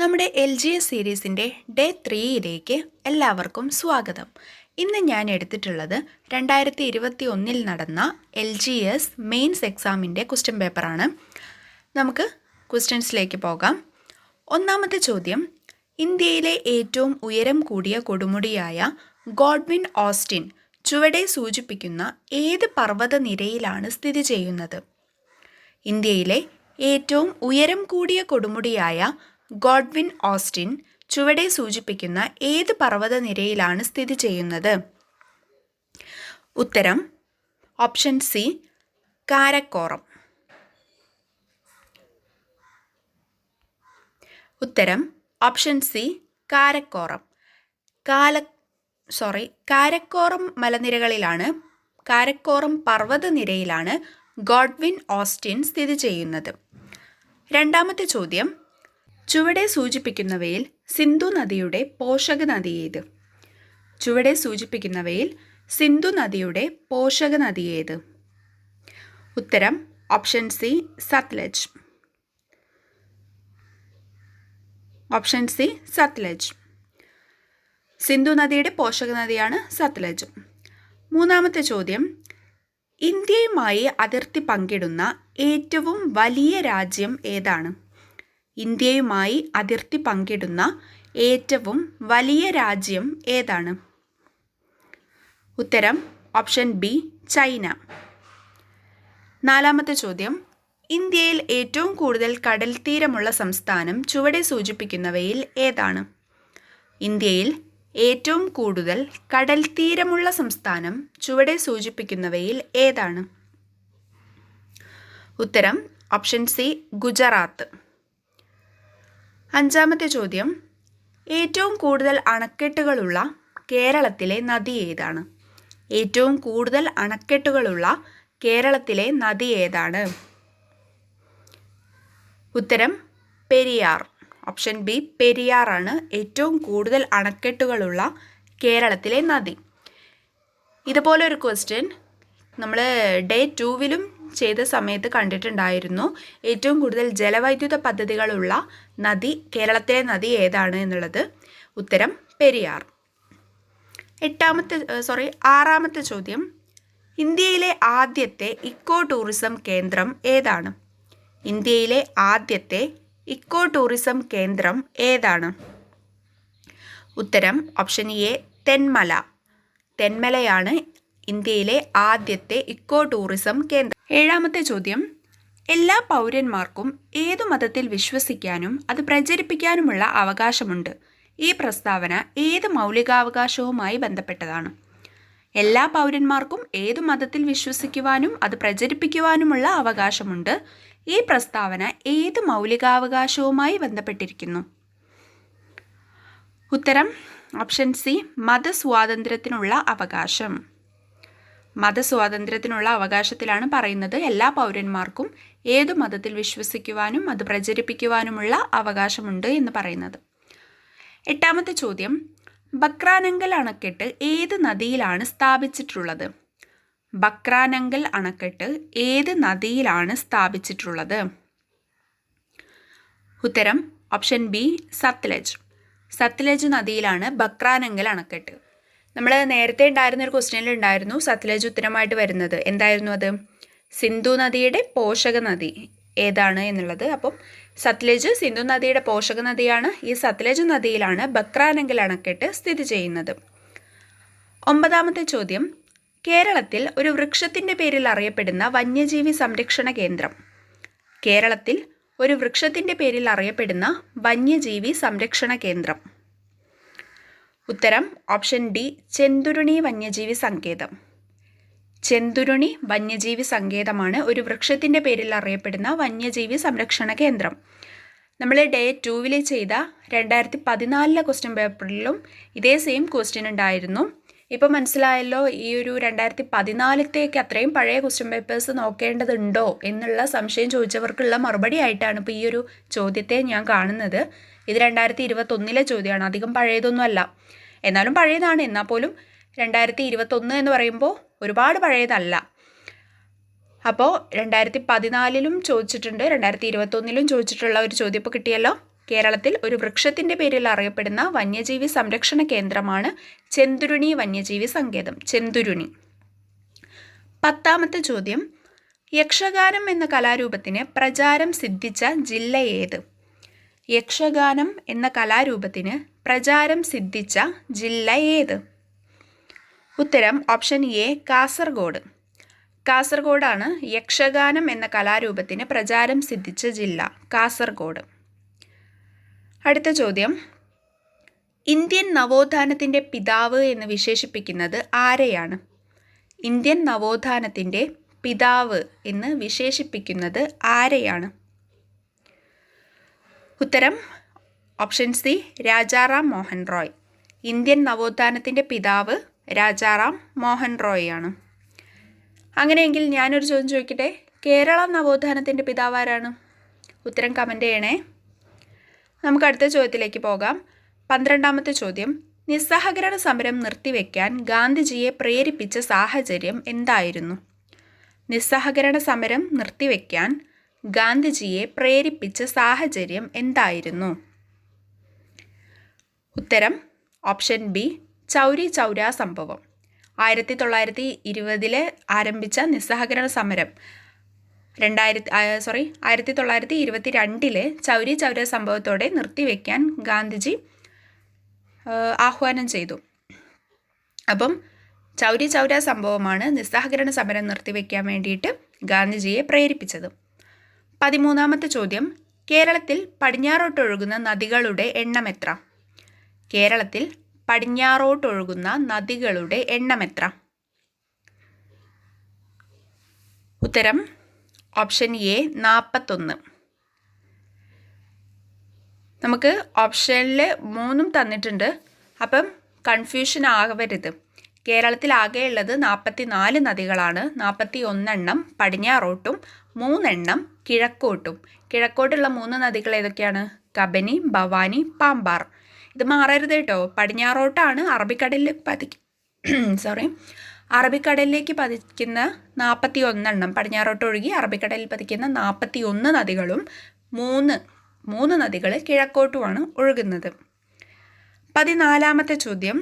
നമ്മുടെ LGS സീരീസിൻ്റെ day 3യിലേക്ക് എല്ലാവർക്കും സ്വാഗതം. ഇന്ന് ഞാൻ എടുത്തിട്ടുള്ളത് 2021 നടന്ന LGS മെയിൻസ് എക്സാമിൻ്റെ ക്വസ്റ്റ്യൻ പേപ്പറാണ്. നമുക്ക് ക്വസ്റ്റ്യൻസിലേക്ക് പോകാം. ഒന്നാമത്തെ ചോദ്യം, ഇന്ത്യയിലെ ഏറ്റവും ഉയരം കൂടിയ കൊടുമുടിയായ ഗോഡ്വിൻ ഓസ്റ്റിൻ ചുവടെ സൂചിപ്പിക്കുന്ന ഏത് പർവ്വതനിരയിലാണ് സ്ഥിതി ചെയ്യുന്നത്? ഇന്ത്യയിലെ ഏറ്റവും ഉയരം കൂടിയ കൊടുമുടിയായ ഗോഡ്വിൻ ഓസ്റ്റിൻ ചുവടെ സൂചിപ്പിക്കുന്ന ഏത് പർവ്വതനിരയിലാണ് സ്ഥിതി ചെയ്യുന്നത്? ഉത്തരം ഓപ്ഷൻ സി, കാരക്കോറം. ഉത്തരം ഓപ്ഷൻ സി, കാരക്കോറം. കാരക്കോറം മലനിരകളിലാണ്, കാരക്കോറം പർവ്വതനിരയിലാണ് ഗോഡ്വിൻ ഓസ്റ്റിൻ സ്ഥിതി ചെയ്യുന്നത്. രണ്ടാമത്തെ ചോദ്യം, ചുവടെ സൂചിപ്പിക്കുന്നവയിൽ സിന്ധു നദിയുടെ പോഷക നദി ഏത്? ചുവടെ സൂചിപ്പിക്കുന്നവയിൽ സിന്ധു നദിയുടെ പോഷക നദി ഏത്? ഉത്തരം option C, Sutlej. Option C, Sutlej. Sindhu നദിയുടെ പോഷക നദിയാണ് സത്ലജ്. മൂന്നാമത്തെ ചോദ്യം, ഇന്ത്യയുമായി അതിർത്തി പങ്കിടുന്ന ഏറ്റവും വലിയ രാജ്യം ഏതാണ്? ഇന്ത്യയുമായി അതിർത്തി പങ്കിടുന്ന ഏറ്റവും വലിയ രാജ്യം ഏതാണ്? ഉത്തരം ഓപ്ഷൻ ബി, ചൈന. നാലാമത്തെ ചോദ്യം, ഇന്ത്യയിൽ ഏറ്റവും കൂടുതൽ കടൽ തീരമുള്ള സംസ്ഥാനം ചുവടെ സൂചിപ്പിക്കുന്നവയിൽ ഏതാണ്? ഇന്ത്യയിൽ ഏറ്റവും കൂടുതൽ കടൽ തീരമുള്ള സംസ്ഥാനം ചുവടെ സൂചിപ്പിക്കുന്നവയിൽ ഏതാണ്? ഉത്തരം ഓപ്ഷൻ സി, ഗുജറാത്ത്. അഞ്ചാമത്തെ ചോദ്യം, ഏറ്റവും കൂടുതൽ അണക്കെട്ടുകളുള്ള കേരളത്തിലെ നദി ഏതാണ്? ഏറ്റവും കൂടുതൽ അണക്കെട്ടുകളുള്ള കേരളത്തിലെ നദി ഏതാണ്? ഉത്തരം പെരിയാർ. ഓപ്ഷൻ ബി, പെരിയാറാണ് ഏറ്റവും കൂടുതൽ അണക്കെട്ടുകളുള്ള കേരളത്തിലെ നദി. ഇതുപോലൊരു ക്വസ്റ്റ്യൻ നമ്മൾ ഡേ 2വിലും ചെയ്ത സമയത്ത് കണ്ടിട്ടുണ്ടായിരുന്നു. ഏറ്റവും കൂടുതൽ ജലവൈദ്യുത പദ്ധതികളുള്ള നദി, കേരളത്തിലെ നദി ഏതാണ് എന്നുള്ളത്. ഉത്തരം പെരിയാർ. ആറാമത്തെ ചോദ്യം, ഇന്ത്യയിലെ ആദ്യത്തെ ഇക്കോ ടൂറിസം കേന്ദ്രം ഏതാണ്? ഇന്ത്യയിലെ ആദ്യത്തെ ഇക്കോ ടൂറിസം കേന്ദ്രം ഏതാണ്? ഉത്തരം ഓപ്ഷൻ എ, തെന്മല. തെന്മലയാണ് ഇന്ത്യയിലെ ആദ്യത്തെ ഇക്കോ ടൂറിസം കേന്ദ്രം. ഏഴാമത്തെ ചോദ്യം, എല്ലാ പൗരന്മാർക്കും ഏതു മതത്തിൽ വിശ്വസിക്കാനും അത് പ്രചരിപ്പിക്കാനുമുള്ള അവകാശമുണ്ട്. ഈ പ്രസ്താവന ഏത് മൗലികാവകാശവുമായി ബന്ധപ്പെട്ടതാണ്? എല്ലാ പൗരന്മാർക്കും ഏതു മതത്തിൽ വിശ്വസിക്കുവാനും അത് പ്രചരിപ്പിക്കുവാനുമുള്ള അവകാശമുണ്ട്. ഈ പ്രസ്താവന ഏത് മൗലികാവകാശവുമായി ബന്ധപ്പെട്ടിരിക്കുന്നു? ഉത്തരം ഓപ്ഷൻ സി, മതസ്വാതന്ത്ര്യത്തിനുള്ള അവകാശം. മതസ്വാതന്ത്ര്യത്തിനുള്ള അവകാശത്തിലാണ് പറയുന്നത് എല്ലാ പൗരന്മാർക്കും ഏതു മതത്തിൽ വിശ്വസിക്കുവാനും അത് പ്രചരിപ്പിക്കുവാനുമുള്ള അവകാശമുണ്ട് എന്ന് പറയുന്നത്. എട്ടാമത്തെ ചോദ്യം, ബക്രാനങ്കൽ അണക്കെട്ട് ഏത് നദിയിലാണ് സ്ഥാപിച്ചിട്ടുള്ളത്? ബക്രാനങ്കൽ അണക്കെട്ട് ഏത് നദിയിലാണ് സ്ഥാപിച്ചിട്ടുള്ളത്? ഉത്തരം ഓപ്ഷൻ ബി, സത്ലജ്. സത്ലജ് നദിയിലാണ് ബക്രാനങ്കൽ അണക്കെട്ട്. നമ്മൾ നേരത്തെ ഉണ്ടായിരുന്ന ഒരു ക്വസ്റ്റ്യനിൽ ഉണ്ടായിരുന്നു സത്ലജ് ഉത്തരമായിട്ട് വരുന്നത്. എന്തായിരുന്നു അത്? സിന്ധു നദിയുടെ പോഷക നദി ഏതാണ് എന്നുള്ളത്. അപ്പം സത്ലജ് സിന്ധു നദിയുടെ പോഷക നദിയാണ്. ഈ സത്ലജ് നദിയിലാണ് ബക്രാനങ്കൽ അണക്കെട്ട് സ്ഥിതി ചെയ്യുന്നത്. ഒമ്പതാമത്തെ ചോദ്യം, കേരളത്തിൽ ഒരു വൃക്ഷത്തിൻ്റെ പേരിൽ അറിയപ്പെടുന്ന വന്യജീവി സംരക്ഷണ കേന്ദ്രം. കേരളത്തിൽ ഒരു വൃക്ഷത്തിൻ്റെ പേരിൽ അറിയപ്പെടുന്ന വന്യജീവി സംരക്ഷണ കേന്ദ്രം. ഉത്തരം ഓപ്ഷൻ ഡി, ചെന്തുരുണി വന്യജീവി സങ്കേതം. ചെന്തുരുണി വന്യജീവി സങ്കേതമാണ് ഒരു വൃക്ഷത്തിൻ്റെ പേരിൽ അറിയപ്പെടുന്ന വന്യജീവി സംരക്ഷണ കേന്ദ്രം. നമ്മൾ ഡേ 2വിൽ ചെയ്ത 2014 ക്വസ്റ്റ്യൻ പേപ്പറിലും ഇതേ സെയിം ക്വസ്റ്റ്യൻ ഉണ്ടായിരുന്നു. ഇപ്പോൾ മനസ്സിലായല്ലോ, ഈ ഒരു 2014ത്തേക്ക് അത്രയും പഴയ ക്വസ്റ്റ്യൻ പേപ്പേഴ്സ് നോക്കേണ്ടതുണ്ടോ എന്നുള്ള സംശയം ചോദിച്ചവർക്കുള്ള മറുപടി ആയിട്ടാണ് ഇപ്പോൾ ഈ ഒരു ചോദ്യത്തെ ഞാൻ കാണുന്നത്. ഇത് 2021 ചോദ്യമാണ്, അധികം പഴയതൊന്നും അല്ല. എന്നാലും പഴയതാണ്. എന്നാൽ പോലും 2021 എന്ന് പറയുമ്പോൾ ഒരുപാട് പഴയതല്ല. അപ്പോൾ 2014 ചോദിച്ചിട്ടുണ്ട്, 2021 ചോദിച്ചിട്ടുള്ള ഒരു ചോദ്യം ഇപ്പോൾ കിട്ടിയല്ലോ. കേരളത്തിൽ ഒരു വൃക്ഷത്തിൻ്റെ പേരിൽ അറിയപ്പെടുന്ന വന്യജീവി സംരക്ഷണ കേന്ദ്രമാണ് ചെന്തുരുണി വന്യജീവി സങ്കേതം. ചെന്തുരുണി. 10ാമത്തെ ചോദ്യം, യക്ഷഗാനം എന്ന കലാരൂപത്തിന് പ്രചാരം സിദ്ധിച്ച ജില്ല ഏത്? യക്ഷഗാനം എന്ന കലാരൂപത്തിന് പ്രചാരം സിദ്ധിച്ച ജില്ല ഏത്? ഉത്തരം ഓപ്ഷൻ എ കാസർഗോഡ്. കാസർഗോഡാണ് യക്ഷഗാനം എന്ന കലാരൂപത്തിന് പ്രചാരം സിദ്ധിച്ച ജില്ല. കാസർഗോഡ്. അടുത്ത ചോദ്യം, ഇന്ത്യൻ നവോത്ഥാനത്തിൻ്റെ പിതാവ് എന്ന് വിശേഷിപ്പിക്കുന്നത് ആരെയാണ്? ഇന്ത്യൻ നവോത്ഥാനത്തിൻ്റെ പിതാവ് എന്ന് വിശേഷിപ്പിക്കുന്നത് ആരെയാണ്? ഉത്തരം option C Rajaram Mohan Roy. Indian നവോത്ഥാനത്തിൻ്റെ പിതാവ് രാജാറാം മോഹൻ റോയ് ആണ്. അങ്ങനെയെങ്കിൽ ഞാനൊരു ചോദ്യം ചോദിക്കട്ടെ, കേരള നവോത്ഥാനത്തിൻ്റെ പിതാവ് ആരാണ്? ഉത്തരം കമൻറ്റ് ചെയ്യണേ. നമുക്ക് അടുത്ത ചോദ്യത്തിലേക്ക് പോകാം. 12ാമത്തെ ചോദ്യം, നിസ്സഹകരണ സമരം നിർത്തിവെക്കാൻ ഗാന്ധിജിയെ പ്രേരിപ്പിച്ച സാഹചര്യം എന്തായിരുന്നു? നിസ്സഹകരണ സമരം നിർത്തിവെക്കാൻ ഗാന്ധിജിയെ പ്രേരിപ്പിച്ച സാഹചര്യം എന്തായിരുന്നു? ഉത്തരം ഓപ്ഷൻ ബി ചൗരി ചൗരാ സംഭവം. 1920 ആരംഭിച്ച നിസ്സഹകരണ സമരം 1922 ചൗരി ചൗരാ സംഭവത്തോടെ നിർത്തിവെക്കാൻ ഗാന്ധിജി ആഹ്വാനം ചെയ്തു. അപ്പം ചൗരി ചൗരാ സംഭവമാണ് നിസ്സഹകരണ സമരം നിർത്തിവെക്കാൻ വേണ്ടിയിട്ട് ഗാന്ധിജിയെ പ്രേരിപ്പിച്ചത്. 13ാമത്തെ ചോദ്യം, കേരളത്തിൽ പടിഞ്ഞാറോട്ടൊഴുകുന്ന നദികളുടെ എണ്ണം എത്ര? കേരളത്തിൽ പടിഞ്ഞാറോട്ടൊഴുകുന്ന നദികളുടെ എണ്ണം എത്ര? ഉത്തരം ഓപ്ഷൻ എ 41. നമുക്ക് ഓപ്ഷനിൽ 3 തന്നിട്ടുണ്ട്, അപ്പം കൺഫ്യൂഷൻ ആകരുത്. കേരളത്തിൽ ആകെയുള്ളത് 44 നദികളാണ്. 41 പടിഞ്ഞാറോട്ടും 3 കിഴക്കോട്ടും. കിഴക്കോട്ടുള്ള 3 നദികൾ ഏതൊക്കെയാണ്? കബനി, ഭവാനി, പാമ്പാർ. ഇത് മാറരുത് കേട്ടോ. പടിഞ്ഞാറോട്ടാണ് അറബിക്കടലിലേക്ക് പതിക്കുന്ന 41 പടിഞ്ഞാറോട്ട് ഒഴുകി അറബിക്കടലിൽ പതിക്കുന്ന 41 നദികളും 3 നദികൾ കിഴക്കോട്ടുമാണ് ഒഴുകുന്നത്. 14ാമത്തെ ചോദ്യം,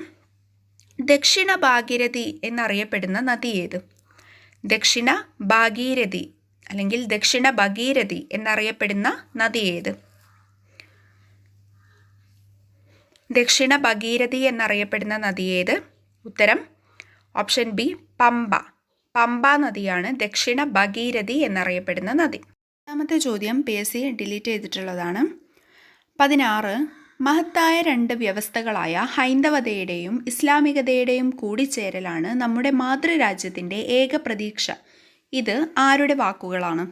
ദക്ഷിണ ഭാഗീരഥി എന്നറിയപ്പെടുന്ന നദി ഏത്? ദക്ഷിണ ഭാഗീരഥി അല്ലെങ്കിൽ ദക്ഷിണ ഭഗീരഥി എന്നറിയപ്പെടുന്ന നദി ഏത്? ദക്ഷിണ ഭഗീരഥി എന്നറിയപ്പെടുന്ന നദി ഏത്? ഉത്തരം ഓപ്ഷൻ ബി പമ്പ. പമ്പ നദിയാണ് ദക്ഷിണ ഭഗീരഥി എന്നറിയപ്പെടുന്ന നദി. 10ാമത്തെ ചോദ്യം PSC ഡിലീറ്റ് ചെയ്തിട്ടുള്ളതാണ്. 16 മഹത്തായ 2 വ്യവസ്ഥകളായ ഹൈന്ദവതയുടെയും ഇസ്ലാമികതയുടെയും കൂടിച്ചേരലാണ് നമ്മുടെ മാതൃരാജ്യത്തിൻ്റെ ഏക പ്രതീക്ഷ. ഇത് ആരുടെ വാക്കുകളാണ്?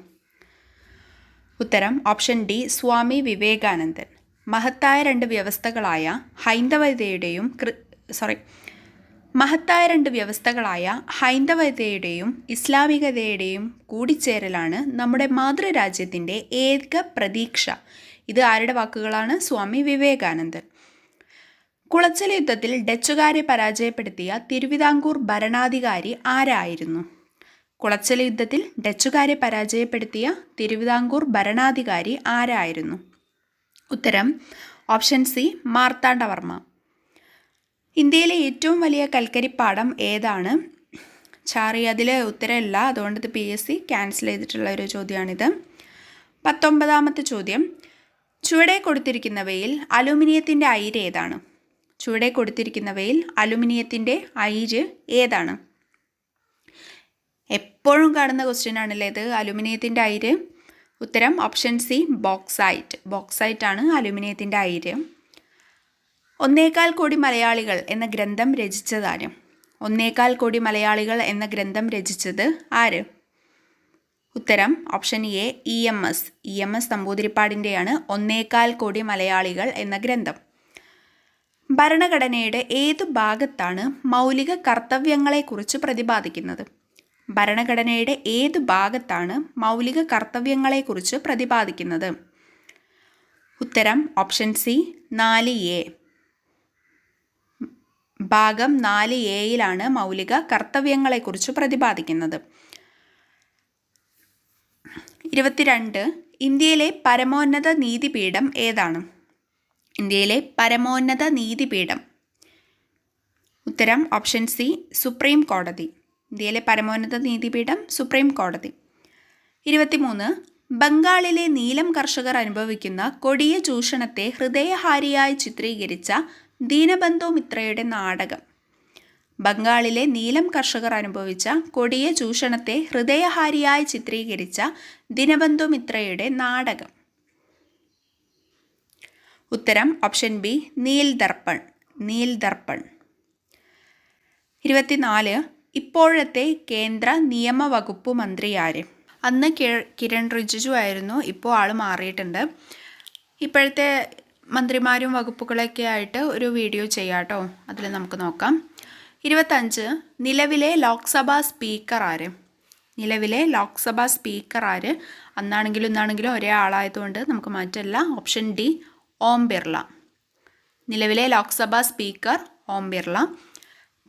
ഉത്തരം ഓപ്ഷൻ ഡി സ്വാമി വിവേകാനന്ദൻ. മഹത്തായ 2 വ്യവസ്ഥകളായ ഹൈന്ദവതയുടെയും ഇസ്ലാമികതയുടെയും കൂടിച്ചേരലാണ് നമ്മുടെ മാതൃരാജ്യത്തിൻ്റെ ഏക പ്രതീക്ഷ. ഇത് ആരുടെ വാക്കുകളാണ്? സ്വാമി വിവേകാനന്ദൻ. കുളച്ചൽ യുദ്ധത്തിൽ ഡച്ചുകാരെ പരാജയപ്പെടുത്തിയ തിരുവിതാംകൂർ ഭരണാധികാരി ആരായിരുന്നു? കുളച്ചൽ യുദ്ധത്തിൽ ഡച്ചുകാരെ പരാജയപ്പെടുത്തിയ തിരുവിതാംകൂർ ഭരണാധികാരി ആരായിരുന്നു? ഉത്തരം ഓപ്ഷൻ സി മാർത്താണ്ഡവർമ്മ. ഇന്ത്യയിലെ ഏറ്റവും വലിയ കൽക്കരിപ്പാടം ഏതാണ്? അതിൽ ഉത്തരമില്ല, അതുകൊണ്ട് ഇത് PSC ക്യാൻസൽ ചെയ്തിട്ടുള്ള ഒരു ചോദ്യമാണിത്. 19ാമത്തെ ചോദ്യം, ചുവടെ കൊടുത്തിരിക്കുന്നവയിൽ അലുമിനിയത്തിൻ്റെ അയിര് ഏതാണ്? ചുവടെ കൊടുത്തിരിക്കുന്നവയിൽ അലുമിനിയത്തിൻ്റെ അയിര് ഏതാണ്? എപ്പോഴും കാണുന്ന ക്വസ്റ്റ്യൻ ആണല്ലേ ഇത്, അലുമിനിയത്തിൻ്റെ അയിര്. ഉത്തരം ഓപ്ഷൻ സി ബോക്സൈറ്റ്. ബോക്സൈറ്റ് ആണ് അലുമിനിയത്തിൻ്റെ അയിര്. 1.25 കോടി മലയാളികൾ എന്ന ഗ്രന്ഥം രചിച്ചതാര്? 1.25 കോടി മലയാളികൾ എന്ന ഗ്രന്ഥം രചിച്ചത് ആര്? ഉത്തരം ഓപ്ഷൻ എ EMS നമ്പൂതിരിപ്പാടിൻ്റെയാണ് 1.25 കോടി മലയാളികൾ എന്ന ഗ്രന്ഥം. ഭരണഘടനയുടെ ഏതു ഭാഗത്താണ് മൗലിക കർത്തവ്യങ്ങളെക്കുറിച്ച് പ്രതിപാദിക്കുന്നത്? ഭരണഘടനയുടെ ഏതു ഭാഗത്താണ് മൗലിക കർത്തവ്യങ്ങളെക്കുറിച്ച് പ്രതിപാദിക്കുന്നത്? ഉത്തരം ഓപ്ഷൻ സി 4A. ഭാഗം 4Aയിലാണ് മൗലിക കർത്തവ്യങ്ങളെക്കുറിച്ച് പ്രതിപാദിക്കുന്നത്. 22 ഇന്ത്യയിലെ പരമോന്നത നീതിപീഠം ഏതാണ്? ഇന്ത്യയിലെ പരമോന്നത നീതിപീഠം. ഉത്തരം ഓപ്ഷൻ സി സുപ്രീം കോടതി. ഇന്ത്യയിലെ പരമോന്നത നീതിപീഠം സുപ്രീം കോടതി. 23. ബംഗാളിലെ നീലം കർഷകർ അനുഭവിക്കുന്ന കൊടിയ ചൂഷണത്തെ ഹൃദയഹാരിയായി ചിത്രീകരിച്ച ദീനബന്ധു മിത്രയുടെ നാടകം. ബംഗാളിലെ നീലം കർഷകർ അനുഭവിച്ച കൊടിയ ചൂഷണത്തെ ഹൃദയഹാരിയായി ചിത്രീകരിച്ച ദീനബന്ധു മിത്രയുടെ നാടകം. ഉത്തരം ഓപ്ഷൻ ബി നീൽ ദർപ്പൺ. നീൽ ദർപ്പൺ. 24. ഇപ്പോഴത്തെ കേന്ദ്ര നിയമവകുപ്പ് മന്ത്രി ആര്? അന്ന് കിരൺ റിജിജു ആയിരുന്നു, ഇപ്പോൾ ആൾ മാറിയിട്ടുണ്ട്. ഇപ്പോഴത്തെ മന്ത്രിമാരും വകുപ്പുകളൊക്കെ ആയിട്ട് ഒരു വീഡിയോ ചെയ്യാം കേട്ടോ, അതിൽ നമുക്ക് നോക്കാം. 25. നിലവിലെ ലോക്സഭാ സ്പീക്കർ ആര്? നിലവിലെ ലോക്സഭാ സ്പീക്കർ ആര്? അന്നാണെങ്കിലും ഇന്നാണെങ്കിലും ഒരേ ആളായതുകൊണ്ട് നമുക്ക് മാറ്റമില്ല. Option D Om Birla. നിലവിലെ ലോക്സഭാ സ്പീക്കർ ഓം ബിർള.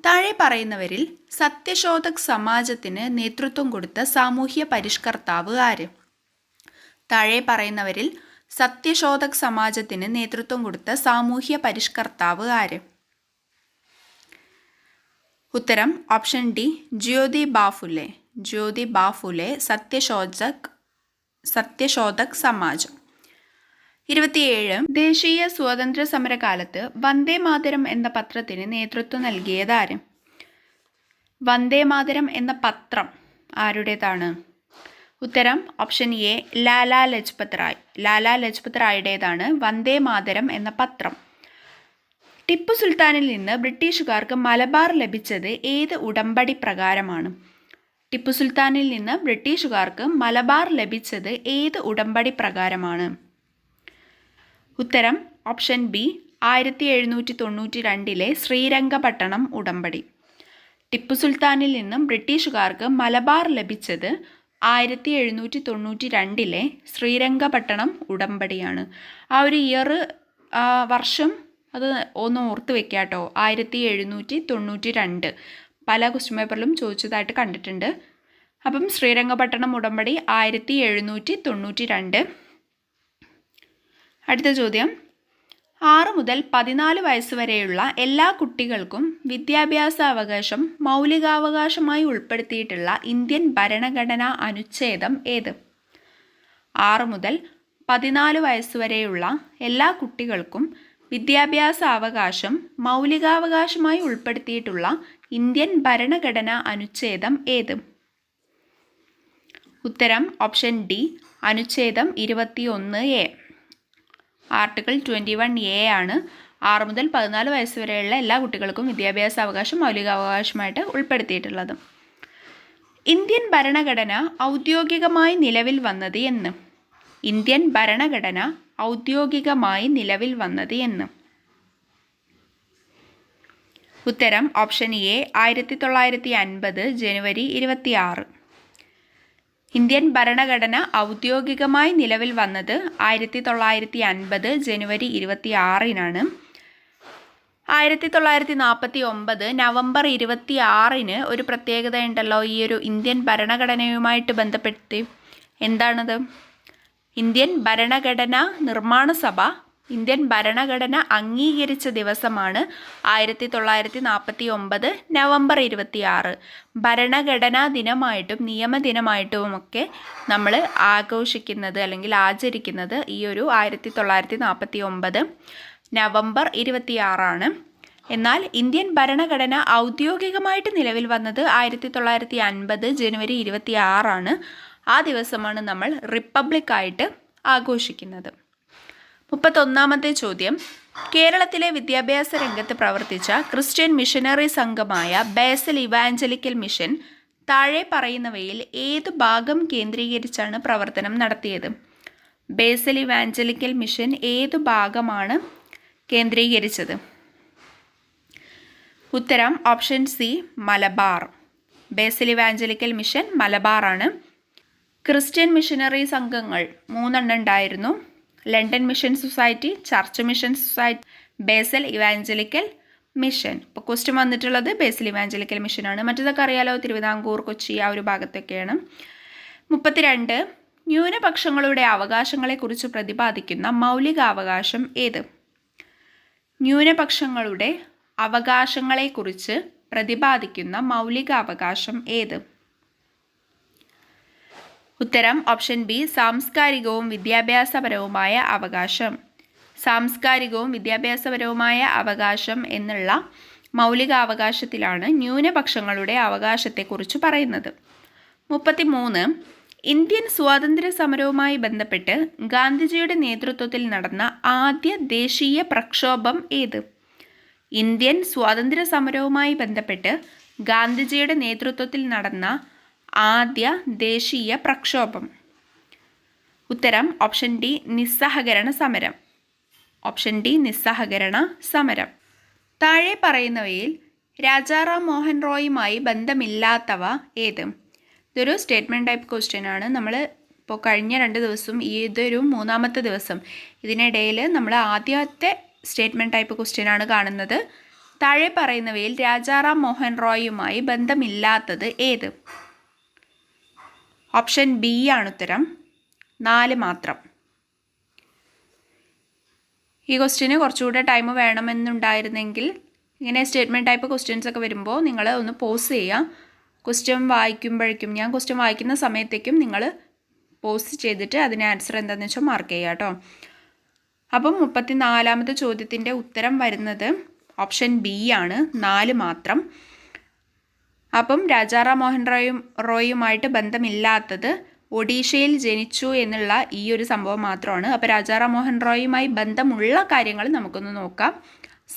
താഴെ പറയുന്നവരിൽ സത്യശോധക് സമാജത്തിന് നേതൃത്വം കൊടുത്ത സാമൂഹ്യ പരിഷ്കർത്താവ് ആര്? താഴെ പറയുന്നവരിൽ സത്യശോധക് സമാജത്തിന് നേതൃത്വം കൊടുത്ത സാമൂഹ്യ പരിഷ്കർത്താവ് ആര്? ഉത്തരം ഓപ്ഷൻ ഡി ജ്യോതിബ ഫുലെ. ജ്യോതിബ ഫുലെ. സത്യശോധക് സമാജം. 27. ദേശീയ സ്വാതന്ത്ര്യ സമരകാലത്ത് വന്ദേ മാതരം എന്ന പത്രത്തിന് നേതൃത്വം നൽകിയതാര്? വന്ദേ മാതരം എന്ന പത്രം ആരുടേതാണ്? ഉത്തരം ഓപ്ഷൻ എ ലാലാ ലജ്പത് റായ്. ലാലാ ലജ്പത് റായുടേതാണ് വന്ദേ മാതരം എന്ന പത്രം. ടിപ്പു സുൽത്താനിൽ നിന്ന് ബ്രിട്ടീഷുകാർക്ക് മലബാർ ലഭിച്ചത് ഏത് ഉടമ്പടി പ്രകാരമാണ്? ടിപ്പു സുൽത്താനിൽ നിന്ന് ബ്രിട്ടീഷുകാർക്ക് മലബാർ ലഭിച്ചത് ഏത് ഉടമ്പടി പ്രകാരമാണ്? ഉത്തരം ഓപ്ഷൻ ബി 1792 ശ്രീരംഗപട്ടണം ഉടമ്പടി. ടിപ്പു സുൽത്താനിൽ നിന്നും ബ്രിട്ടീഷുകാർക്ക് മലബാർ ലഭിച്ചത് 1792 ശ്രീരംഗപട്ടണം ഉടമ്പടിയാണ്. ആ ഒരു വർഷം അത് ഒന്ന് ഓർത്ത് വെക്കുക കേട്ടോ. 1792 പല ക്വസ്റ്റ്യൻ പേപ്പറിലും ചോദിച്ചതായിട്ട് കണ്ടിട്ടുണ്ട്. അപ്പം ശ്രീരംഗപട്ടണം ഉടമ്പടി 1792. അടുത്ത ചോദ്യം. 6 മുതൽ 14 വയസ്സ് വരെയുള്ള എല്ലാ കുട്ടികൾക്കും വിദ്യാഭ്യാസ അവകാശം മൗലികാവകാശമായി ഉൾപ്പെടുത്തിയിട്ടുള്ള ഇന്ത്യൻ ഭരണഘടനാ അനുച്ഛേദം ഏത്? 6 മുതൽ 14 വയസ്സ് വരെയുള്ള എല്ലാ കുട്ടികൾക്കും വിദ്യാഭ്യാസ അവകാശം മൗലികാവകാശമായി ഉൾപ്പെടുത്തിയിട്ടുള്ള ഇന്ത്യൻ ഭരണഘടനാ അനുച്ഛേദം ഏത്? ഉത്തരം ഓപ്ഷൻ ഡി അനുച്ഛേദം 21A. ആർട്ടിക്കിൾ 21A ആണ് 6 മുതൽ 14 വയസ്സ് വരെയുള്ള എല്ലാ കുട്ടികൾക്കും വിദ്യാഭ്യാസ അവകാശം മൗലികാവകാശമായിട്ട് ഉൾപ്പെടുത്തിയിട്ടുള്ളത്. ഇന്ത്യൻ ഭരണഘടന ഔദ്യോഗികമായി നിലവിൽ വന്നത് എന്ന്? ഇന്ത്യൻ ഭരണഘടന ഔദ്യോഗികമായി നിലവിൽ വന്നത് എന്ന്? ഉത്തരം ഓപ്ഷൻ എ 1950 ജനുവരി 26. ഇന്ത്യൻ ഭരണഘടന ഔദ്യോഗികമായി നിലവിൽ വന്നത് 1950 ജനുവരി 26 1949 നവംബർ 26 ഒരു പ്രത്യേകത ഉണ്ടല്ലോ ഈ ഒരു ഇന്ത്യൻ ഭരണഘടനയുമായിട്ട് ബന്ധപ്പെടുത്തി. എന്താണത്? ഇന്ത്യൻ ഭരണഘടനാ നിർമ്മാണ സഭ ഇന്ത്യൻ ഭരണഘടന അംഗീകരിച്ച ദിവസമാണ് 1949 നവംബർ 26. ഭരണഘടനാ ദിനമായിട്ടും നിയമദിനമായിട്ടുമൊക്കെ നമ്മൾ ആഘോഷിക്കുന്നത് അല്ലെങ്കിൽ ആചരിക്കുന്നത് ഈ ഒരു 1949 നവംബർ 26. എന്നാൽ ഇന്ത്യൻ ഭരണഘടന ഔദ്യോഗികമായിട്ട് നിലവിൽ വന്നത് 1950 ജനുവരി 26. ആ ദിവസമാണ് നമ്മൾ റിപ്പബ്ലിക്കായിട്ട് ആഘോഷിക്കുന്നത്. 31ാമത്തെ ചോദ്യം. കേരളത്തിലെ വിദ്യാഭ്യാസ രംഗത്ത് പ്രവർത്തിച്ച ക്രിസ്ത്യൻ മിഷനറി സംഘമായ ബേസൽ ഇവാഞ്ചലിക്കൽ മിഷൻ താഴെ പറയുന്നവയിൽ ഏത് ഭാഗം കേന്ദ്രീകരിച്ചാണ് പ്രവർത്തനം നടത്തിയത്? ബേസൽ ഇവാഞ്ചലിക്കൽ മിഷൻ ഏത് ഭാഗമാണ് കേന്ദ്രീകരിച്ചത്? ഉത്തരം option C Malabar. Basel evangelical mission മലബാറാണ്. ക്രിസ്ത്യൻ മിഷനറി സംഘങ്ങൾ 3 ഉണ്ടായിരുന്നു. London mission society, church mission society, Basel evangelical mission. ഇപ്പോൾ ക്വസ്റ്റ്യൻ വന്നിട്ടുള്ളത് ബേസൽ ഇവാഞ്ചലിക്കൽ മിഷനാണ്. മറ്റേതൊക്കെ അറിയാലോ, തിരുവിതാംകൂർ, കൊച്ചി ആ ഒരു ഭാഗത്തൊക്കെയാണ്. 32. ന്യൂനപക്ഷങ്ങളുടെ അവകാശങ്ങളെക്കുറിച്ച് പ്രതിപാദിക്കുന്ന മൗലികാവകാശം ഏത്? ന്യൂനപക്ഷങ്ങളുടെ അവകാശങ്ങളെക്കുറിച്ച് പ്രതിപാദിക്കുന്ന മൗലിക അവകാശം ഏത്? ഉത്തരം ഓപ്ഷൻ ബി, സാംസ്കാരികവും വിദ്യാഭ്യാസപരവുമായ അവകാശം. സാംസ്കാരികവും വിദ്യാഭ്യാസപരവുമായ അവകാശം എന്നുള്ള മൗലിക അവകാശത്തിലാണ് ന്യൂനപക്ഷങ്ങളുടെ അവകാശത്തെക്കുറിച്ച് പറയുന്നത്. 33. ഇന്ത്യൻ സ്വാതന്ത്ര്യ സമരവുമായി ബന്ധപ്പെട്ട് ഗാന്ധിജിയുടെ നേതൃത്വത്തിൽ നടന്ന ആദ്യ ദേശീയ പ്രക്ഷോഭം ഏത്? ഇന്ത്യൻ സ്വാതന്ത്ര്യ സമരവുമായി ബന്ധപ്പെട്ട് ഗാന്ധിജിയുടെ നേതൃത്വത്തിൽ നടന്ന ആദ്യ ദേശീയ പ്രക്ഷോഭം. ഉത്തരം ഓപ്ഷൻ ഡി, നിസ്സഹകരണ സമരം. ഓപ്ഷൻ ഡി, നിസ്സഹകരണ സമരം. താഴെ പറയുന്നവയിൽ രാജാറാം മോഹൻ റോയുമായി ബന്ധമില്ലാത്തവ ഏത്? ഇതൊരു സ്റ്റേറ്റ്മെൻറ്റ് ടൈപ്പ് ക്വസ്റ്റ്യൻ ആണ്. നമ്മൾ ഇപ്പോൾ കഴിഞ്ഞ 2 ദിവസം, ഇതൊരു 3-ാമത്തെ ദിവസം, ഇതിനിടയിൽ നമ്മൾ ആദ്യത്തെ സ്റ്റേറ്റ്മെൻറ്റ് ടൈപ്പ് ക്വസ്റ്റ്യൻ ആണ് കാണുന്നത്. താഴെ പറയുന്നവയിൽ രാജാറാം മോഹൻ റോയുമായി ബന്ധമില്ലാത്തത് ഏത്? ഓപ്ഷൻ ബി ആണ് ഉത്തരം, 4 മാത്രം. ഈ ക്വസ്റ്റ്യന് കുറച്ചുകൂടെ ടൈം വേണമെന്നുണ്ടായിരുന്നെങ്കിൽ ഇങ്ങനെ സ്റ്റേറ്റ്മെൻറ്റ് ടൈപ്പ് ക്വസ്റ്റ്യൻസ് ഒക്കെ വരുമ്പോൾ നിങ്ങൾ ഒന്ന് പോസ് ചെയ്യുക. ക്വസ്റ്റ്യൻ വായിക്കുമ്പോഴേക്കും, ഞാൻ ക്വസ്റ്റ്യൻ വായിക്കുന്ന സമയത്തേക്കും നിങ്ങൾ പോസ് ചെയ്തിട്ട് അതിന് ആൻസർ എന്താണെന്ന് വെച്ചാൽ മാർക്ക് ചെയ്യുക കേട്ടോ. അപ്പം 34-ാമത്തെ ചോദ്യത്തിൻ്റെ ഉത്തരം വരുന്നത് ഓപ്ഷൻ ബി ആണ്, 4 മാത്രം. അപ്പം രാജാറാം മോഹൻ റോയുമായിട്ട് ബന്ധമില്ലാത്തത് ഒഡീഷയിൽ ജനിച്ചു എന്നുള്ള ഈ ഒരു സംഭവം മാത്രമാണ്. അപ്പോൾ രാജാറാം മോഹൻ റോയുമായി ബന്ധമുള്ള കാര്യങ്ങൾ നമുക്കൊന്ന് നോക്കാം.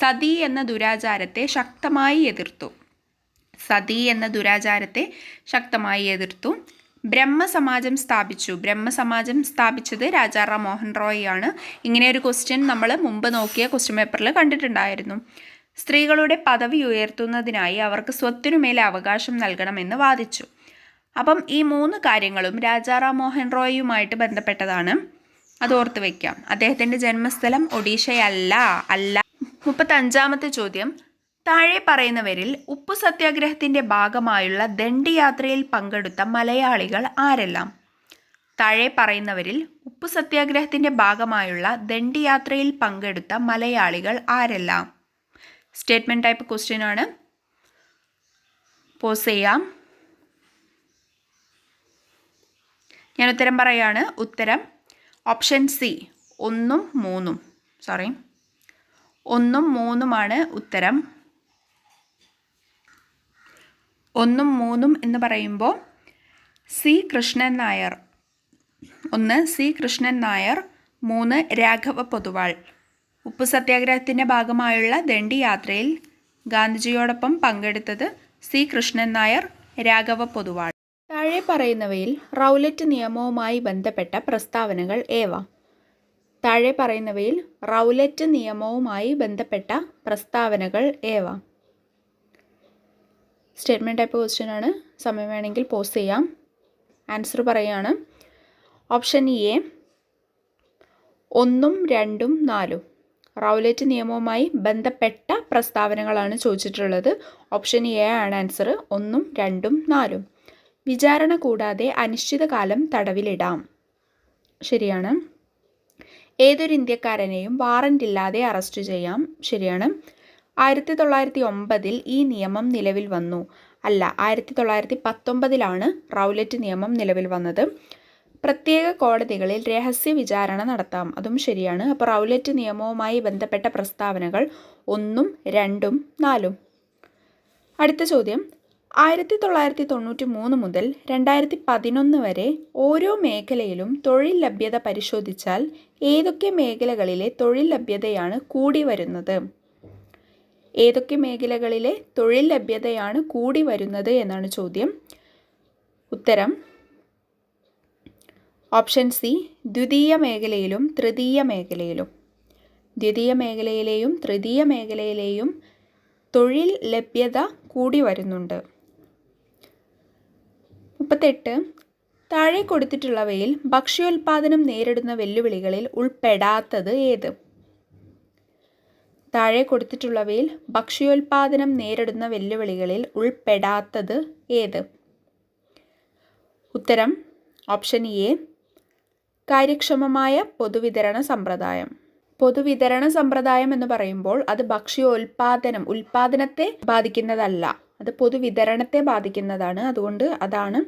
സതി എന്ന ദുരാചാരത്തെ ശക്തമായി എതിർത്തു. സതി എന്ന ദുരാചാരത്തെ ശക്തമായി എതിർത്തു. ബ്രഹ്മസമാജം സ്ഥാപിച്ചു. ബ്രഹ്മസമാജം സ്ഥാപിച്ചത് രാജാറാം മോഹൻ റോയ് ആണ്. ഇങ്ങനെ ഒരു ക്വസ്റ്റ്യൻ നമ്മൾ മുമ്പ് നോക്കിയ ക്വസ്റ്റ്യൻ പേപ്പറിൽ കണ്ടിട്ടുണ്ടായിരുന്നു. സ്ത്രീകളുടെ പദവി ഉയർത്തുന്നതിനായി അവർക്ക് സ്വത്തിനുമേലെ അവകാശം നൽകണമെന്ന് വാദിച്ചു. അപ്പം ഈ 3 കാര്യങ്ങളും രാജാറാം മോഹൻ റോയുമായിട്ട് ബന്ധപ്പെട്ടതാണ്. അത് ഓർത്ത് വയ്ക്കാം. അദ്ദേഹത്തിൻ്റെ ജന്മസ്ഥലം ഒഡീഷയല്ല. 35-ാമത്തെ ചോദ്യം, താഴെ പറയുന്നവരിൽ ഉപ്പു സത്യാഗ്രഹത്തിൻ്റെ ഭാഗമായുള്ള ദണ്ഡി യാത്രയിൽ പങ്കെടുത്ത മലയാളികൾ ആരെല്ലാം? താഴെ പറയുന്നവരിൽ ഉപ്പു സത്യാഗ്രഹത്തിൻ്റെ ഭാഗമായുള്ള ദണ്ഡി യാത്രയിൽ പങ്കെടുത്ത മലയാളികൾ ആരെല്ലാം? സ്റ്റേറ്റ്മെൻറ്റ് ടൈപ്പ് ക്വസ്റ്റ്യൻ ആണ്. പോസ് ചെയ്യാം. ഞാൻ ഉത്തരം പറയാണ്. ഉത്തരം ഓപ്ഷൻ സി, 1ഉം 3ഉം. 1ഉം 3ഉമാണ് ഉത്തരം. 1ഉം 3ഉം എന്ന് പറയുമ്പോൾ സി കൃഷ്ണൻ നായർ. 1 സി കൃഷ്ണൻ നായർ, 3 രാഘവ പൊതുവാൾ. ഉപ്പു സത്യാഗ്രഹത്തിൻ്റെ ഭാഗമായുള്ള ദണ്ഡി യാത്രയിൽ ഗാന്ധിജിയോടൊപ്പം പങ്കെടുത്തത് സി കൃഷ്ണൻ നായർ, രാഘവ പൊതുവാൾ. താഴെ പറയുന്നവയിൽ റൗലറ്റ് നിയമവുമായി ബന്ധപ്പെട്ട പ്രസ്താവനകൾ ഏവ? താഴെ പറയുന്നവയിൽ റൗലറ്റ് നിയമവുമായി ബന്ധപ്പെട്ട പ്രസ്താവനകൾ ഏവ? സ്റ്റേറ്റ്മെൻറ്റ് ടൈപ്പ് ക്വസ്റ്റ്യൻ ആണ്. സമയം വേണമെങ്കിൽ പോസ് ചെയ്യാം. ആൻസർ പറയുകയാണ്. ഓപ്ഷൻ എ 1ഉം 2ഉം 4ഉം. റൗലറ്റ് നിയമവുമായി ബന്ധപ്പെട്ട പ്രസ്താവനകളാണ് ചോദിച്ചിട്ടുള്ളത്. ഓപ്ഷൻ എ ആണ് ആൻസർ, 1ഉം 2ഉം 4ഉം. വിചാരണ കൂടാതെ അനിശ്ചിതകാലം തടവിലിടാം. ശരിയാണ്. ഏതൊരു ഇന്ത്യക്കാരനെയും വാറന്റ് ഇല്ലാതെ അറസ്റ്റ് ചെയ്യാം. ശരിയാണ്. 1909 ഈ നിയമം നിലവിൽ വന്നു. അല്ല, 1919 റൗലറ്റ് നിയമം നിലവിൽ വന്നത്. പ്രത്യേക കോടതികളിൽ രഹസ്യ വിചാരണ നടത്താം. അതും ശരിയാണ്. അപ്പോൾ റൗലറ്റ് നിയമവുമായി ബന്ധപ്പെട്ട പ്രസ്താവനകൾ 1ഉം 2ഉം 4ഉം. അടുത്ത ചോദ്യം, 1993 മുതൽ 2011 വരെ ഓരോ മേഖലയിലും തൊഴിൽ ലഭ്യത പരിശോധിച്ചാൽ ഏതൊക്കെ മേഖലകളിലെ തൊഴിൽ ലഭ്യതയാണ് കൂടി വരുന്നത്? ഏതൊക്കെ മേഖലകളിലെ തൊഴിൽ ലഭ്യതയാണ് കൂടി വരുന്നത് എന്നാണ് ചോദ്യം. ഉത്തരം ഓപ്ഷൻ സി, ദ്വിതീയ മേഖലയിലും തൃതീയ മേഖലയിലും. ദ്വിതീയ മേഖലയിലെയും തൃതീയ മേഖലയിലെയും തൊഴിൽ ലഭ്യത കൂടി വരുന്നുണ്ട്. 38. താഴെ കൊടുത്തിട്ടുള്ളവയിൽ ഭക്ഷ്യോൽപാദനം നേരിടുന്ന വെല്ലുവിളികളിൽ ഉൾപ്പെടാത്തത് ഏത്? താഴെ കൊടുത്തിട്ടുള്ളവയിൽ ഭക്ഷ്യോൽപാദനം നേരിടുന്ന വെല്ലുവിളികളിൽ ഉൾപ്പെടാത്തത് ഏത്? ഉത്തരം ഓപ്ഷൻ എ, കാര്യക്ഷമമായ പൊതുവിതരണ സമ്പ്രദായം. പൊതുവിതരണ സമ്പ്രദായം എന്ന് പറയുമ്പോൾ അത് ഉൽപാദനത്തെ ബാധിക്കുന്നതല്ല, അത് പൊതുവിതരണത്തെ ബാധിക്കുന്നതാണ്. അതുകൊണ്ട് അതാണ്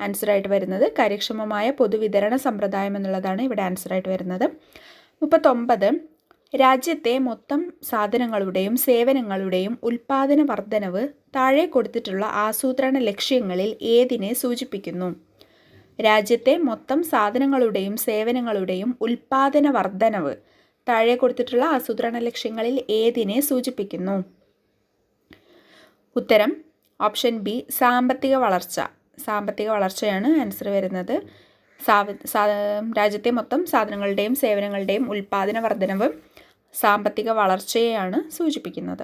ആൻസറായിട്ട് വരുന്നത്. കാര്യക്ഷമമായ പൊതുവിതരണ സമ്പ്രദായം എന്നുള്ളതാണ് ഇവിടെ ആൻസറായിട്ട് വരുന്നത്. 39. രാജ്യത്തെ മൊത്തം സാധനങ്ങളുടെയും സേവനങ്ങളുടെയും ഉൽപാദന വർധനവ് താഴെ കൊടുത്തിട്ടുള്ള ആസൂത്രണ ലക്ഷ്യങ്ങളിൽ ഏതിനെ സൂചിപ്പിക്കുന്നു? രാജ്യത്തെ മൊത്തം സാധനങ്ങളുടെയും സേവനങ്ങളുടെയും ഉൽപാദന വർധനവ് താഴെ കൊടുത്തിട്ടുള്ള ആസൂത്രണ ലക്ഷ്യങ്ങളിൽ ഏതിനെ സൂചിപ്പിക്കുന്നു? ഉത്തരം ഓപ്ഷൻ ബി, സാമ്പത്തിക വളർച്ച. സാമ്പത്തിക വളർച്ചയാണ് ആൻസർ വരുന്നത്. രാജ്യത്തെ മൊത്തം സാധനങ്ങളുടെയും സേവനങ്ങളുടെയും ഉൽപാദന വർധനവ് സാമ്പത്തിക വളർച്ചയെയാണ് സൂചിപ്പിക്കുന്നത്.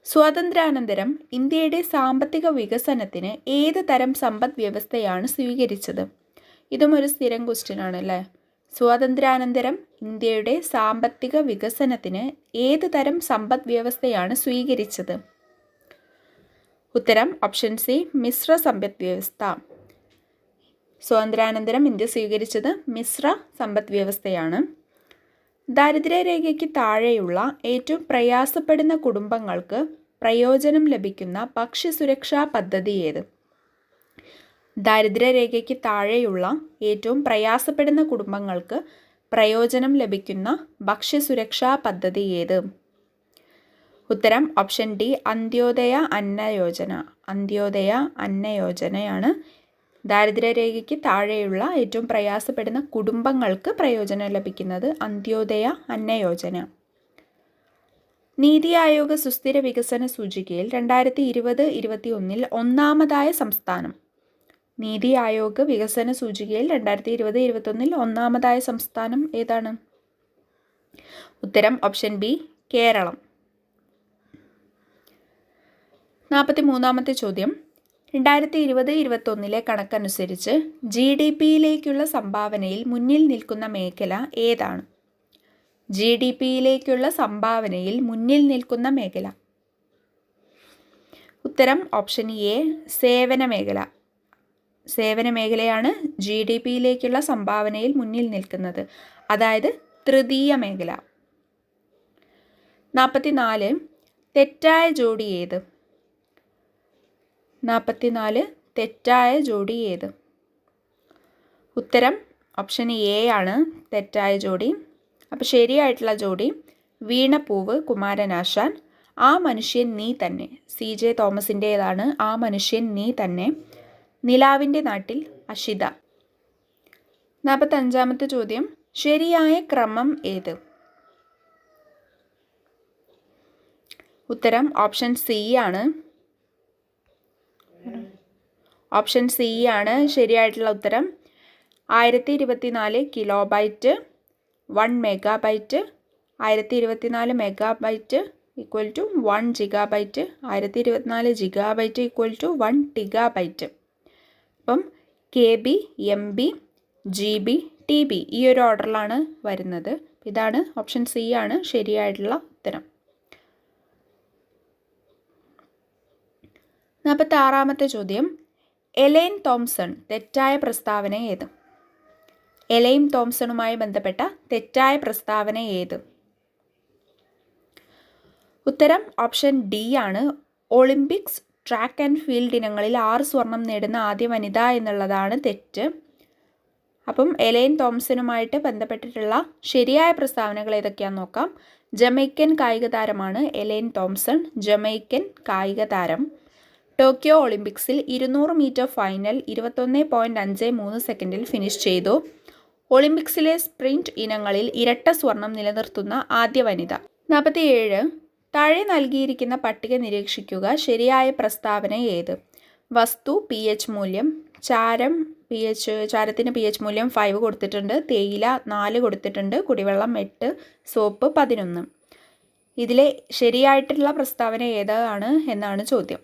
സ്വാതന്ത്ര്യാനന്തരം ഇന്ത്യയുടെ സാമ്പത്തിക വികസനത്തിന് ഏത് തരം സമ്പദ് വ്യവസ്ഥയാണ് സ്വീകരിച്ചത്? ഇതും ഒരു സ്ഥിരം ക്വസ്റ്റ്യൻ ആണ് അല്ലേ? സ്വാതന്ത്ര്യാനന്തരം ഇന്ത്യയുടെ സാമ്പത്തിക വികസനത്തിന് ഏത് തരം സമ്പദ് വ്യവസ്ഥയാണ് സ്വീകരിച്ചത്? ഉത്തരം ഓപ്ഷൻ സി, മിശ്ര സമ്പദ് വ്യവസ്ഥ. സ്വാതന്ത്ര്യാനന്തരം ഇന്ത്യ സ്വീകരിച്ചത് മിശ്ര സമ്പദ് വ്യവസ്ഥയാണ്. ദാരിദ്ര്യരേഖയ്ക്ക് താഴെയുള്ള ഏറ്റവും പ്രയാസപ്പെടുന്ന കുടുംബങ്ങൾക്ക് പ്രയോജനം ലഭിക്കുന്ന ഭക്ഷ്യസുരക്ഷാ പദ്ധതി ഏത്? ദാരിദ്ര്യരേഖയ്ക്ക് താഴെയുള്ള ഏറ്റവും പ്രയാസപ്പെടുന്ന കുടുംബങ്ങൾക്ക് പ്രയോജനം ലഭിക്കുന്ന ഭക്ഷ്യസുരക്ഷാ പദ്ധതി ഏത്? ഉത്തരം ഓപ്ഷൻ ഡി, അന്ത്യോദയ അന്ന യോജന. അന്ത്യോദയ അന്ന യോജനയാണ് ദാരിദ്ര്യരേഖയ്ക്ക് താഴെയുള്ള ഏറ്റവും പ്രയാസപ്പെടുന്ന കുടുംബങ്ങൾക്ക് പ്രയോജനം ലഭിക്കുന്നത് അന്ത്യോദയ അന്ന യോജന. നീതി ആയോഗ് സുസ്ഥിര വികസന സൂചികയിൽ 2020-21 ഒന്നാമതായ സംസ്ഥാനം? നീതി ആയോഗ് വികസന സൂചികയിൽ 2020-21 ഒന്നാമതായ സംസ്ഥാനം ഏതാണ്? ഉത്തരം ഓപ്ഷൻ ബി, കേരളം. 43-ാമത്തെ ചോദ്യം. 2020-21 കണക്കനുസരിച്ച് GDP-യിലേക്കുള്ള സംഭാവനയിൽ മുന്നിൽ നിൽക്കുന്ന മേഖല ഏതാണ്? GDP-യിലേക്കുള്ള സംഭാവനയിൽ മുന്നിൽ നിൽക്കുന്ന മേഖല. ഉത്തരം ഓപ്ഷൻ എ, സേവന മേഖല. സേവന മേഖലയാണ് GDP-യിലേക്കുള്ള സംഭാവനയിൽ മുന്നിൽ നിൽക്കുന്നത്, അതായത് തൃതീയ മേഖല. 44. തെറ്റായ ജോഡി ഏത്? 44 തെറ്റായ ജോഡി ഏത്? ഉത്തരം ഓപ്ഷൻ എ ആണ് തെറ്റായ ജോഡി. അപ്പോൾ ശരിയായിട്ടുള്ള ജോഡി വീണപ്പൂവ് കുമാരനാശാൻ, ആ മനുഷ്യൻ നീ തന്നെ. CJ തോമസിൻ്റേതാണ് ആ മനുഷ്യൻ നീ തന്നെ. നിലാവിൻ്റെ നാട്ടിൽ അഷിത. 45-ാമത്തെ ചോദ്യം. ശരിയായ ക്രമം ഏത്? ഉത്തരം ഓപ്ഷൻ സി ആണ്. ഓപ്ഷൻ സി ആണ് ശരിയായിട്ടുള്ള ഉത്തരം. 1024 kilobyte 1 megabyte, 1024 megabyte equal to 1 gigabyte, 1024 gigabyte equal to 1 terabyte. അപ്പം KB, MB, GB, TB ഈ ഒരു ഓർഡറിലാണ് വരുന്നത്. ഇതാണ് ഓപ്ഷൻ സി ആണ് ശരിയായിട്ടുള്ള ഉത്തരം. 46-ാമത്തെ ചോദ്യം. എലൈൻ തോംസൺ തെറ്റായ പ്രസ്താവന ഏത്? എലൈൻ തോംസണുമായി ബന്ധപ്പെട്ട തെറ്റായ പ്രസ്താവന ഏത്? ഉത്തരം ഓപ്ഷൻ ഡി ആണ്. ഒളിമ്പിക്സ് ട്രാക്ക് ആൻഡ് ഫീൽഡ് ഇനങ്ങളിൽ 6 സ്വർണം നേടുന്ന ആദ്യ വനിത എന്നുള്ളതാണ് തെറ്റ്. അപ്പം എലൈൻ തോംസണുമായിട്ട് ബന്ധപ്പെട്ടിട്ടുള്ള ശരിയായ പ്രസ്താവനകൾ ഏതൊക്കെയാണെന്ന് നോക്കാം. ജമൈക്കൻ കായിക താരമാണ് എലൈൻ തോംസൺ, ജമൈക്കൻ കായിക താരം. ടോക്കിയോ ഒളിമ്പിക്സിൽ 200 മീറ്റർ ഫൈനൽ 21.53 സെക്കൻഡിൽ ഫിനിഷ് ചെയ്തു. ഒളിമ്പിക്സിലെ സ്പ്രിന്റ് ഇനങ്ങളിൽ ഇരട്ട സ്വർണം നിലനിർത്തുന്ന ആദ്യ വനിത. 47. താഴെ നൽകിയിരിക്കുന്ന പട്ടിക നിരീക്ഷിക്കുക. ശരിയായ പ്രസ്താവന ഏത്? വസ്തു pH മൂല്യം, ചാരത്തിന് pH മൂല്യം 5 കൊടുത്തിട്ടുണ്ട്, തേയില 4 കൊടുത്തിട്ടുണ്ട്, കുടിവെള്ളം 8, സോപ്പ് 11. ഇതിലെ ശരിയായിട്ടുള്ള പ്രസ്താവന ഏതാണ് എന്നാണ് ചോദ്യം.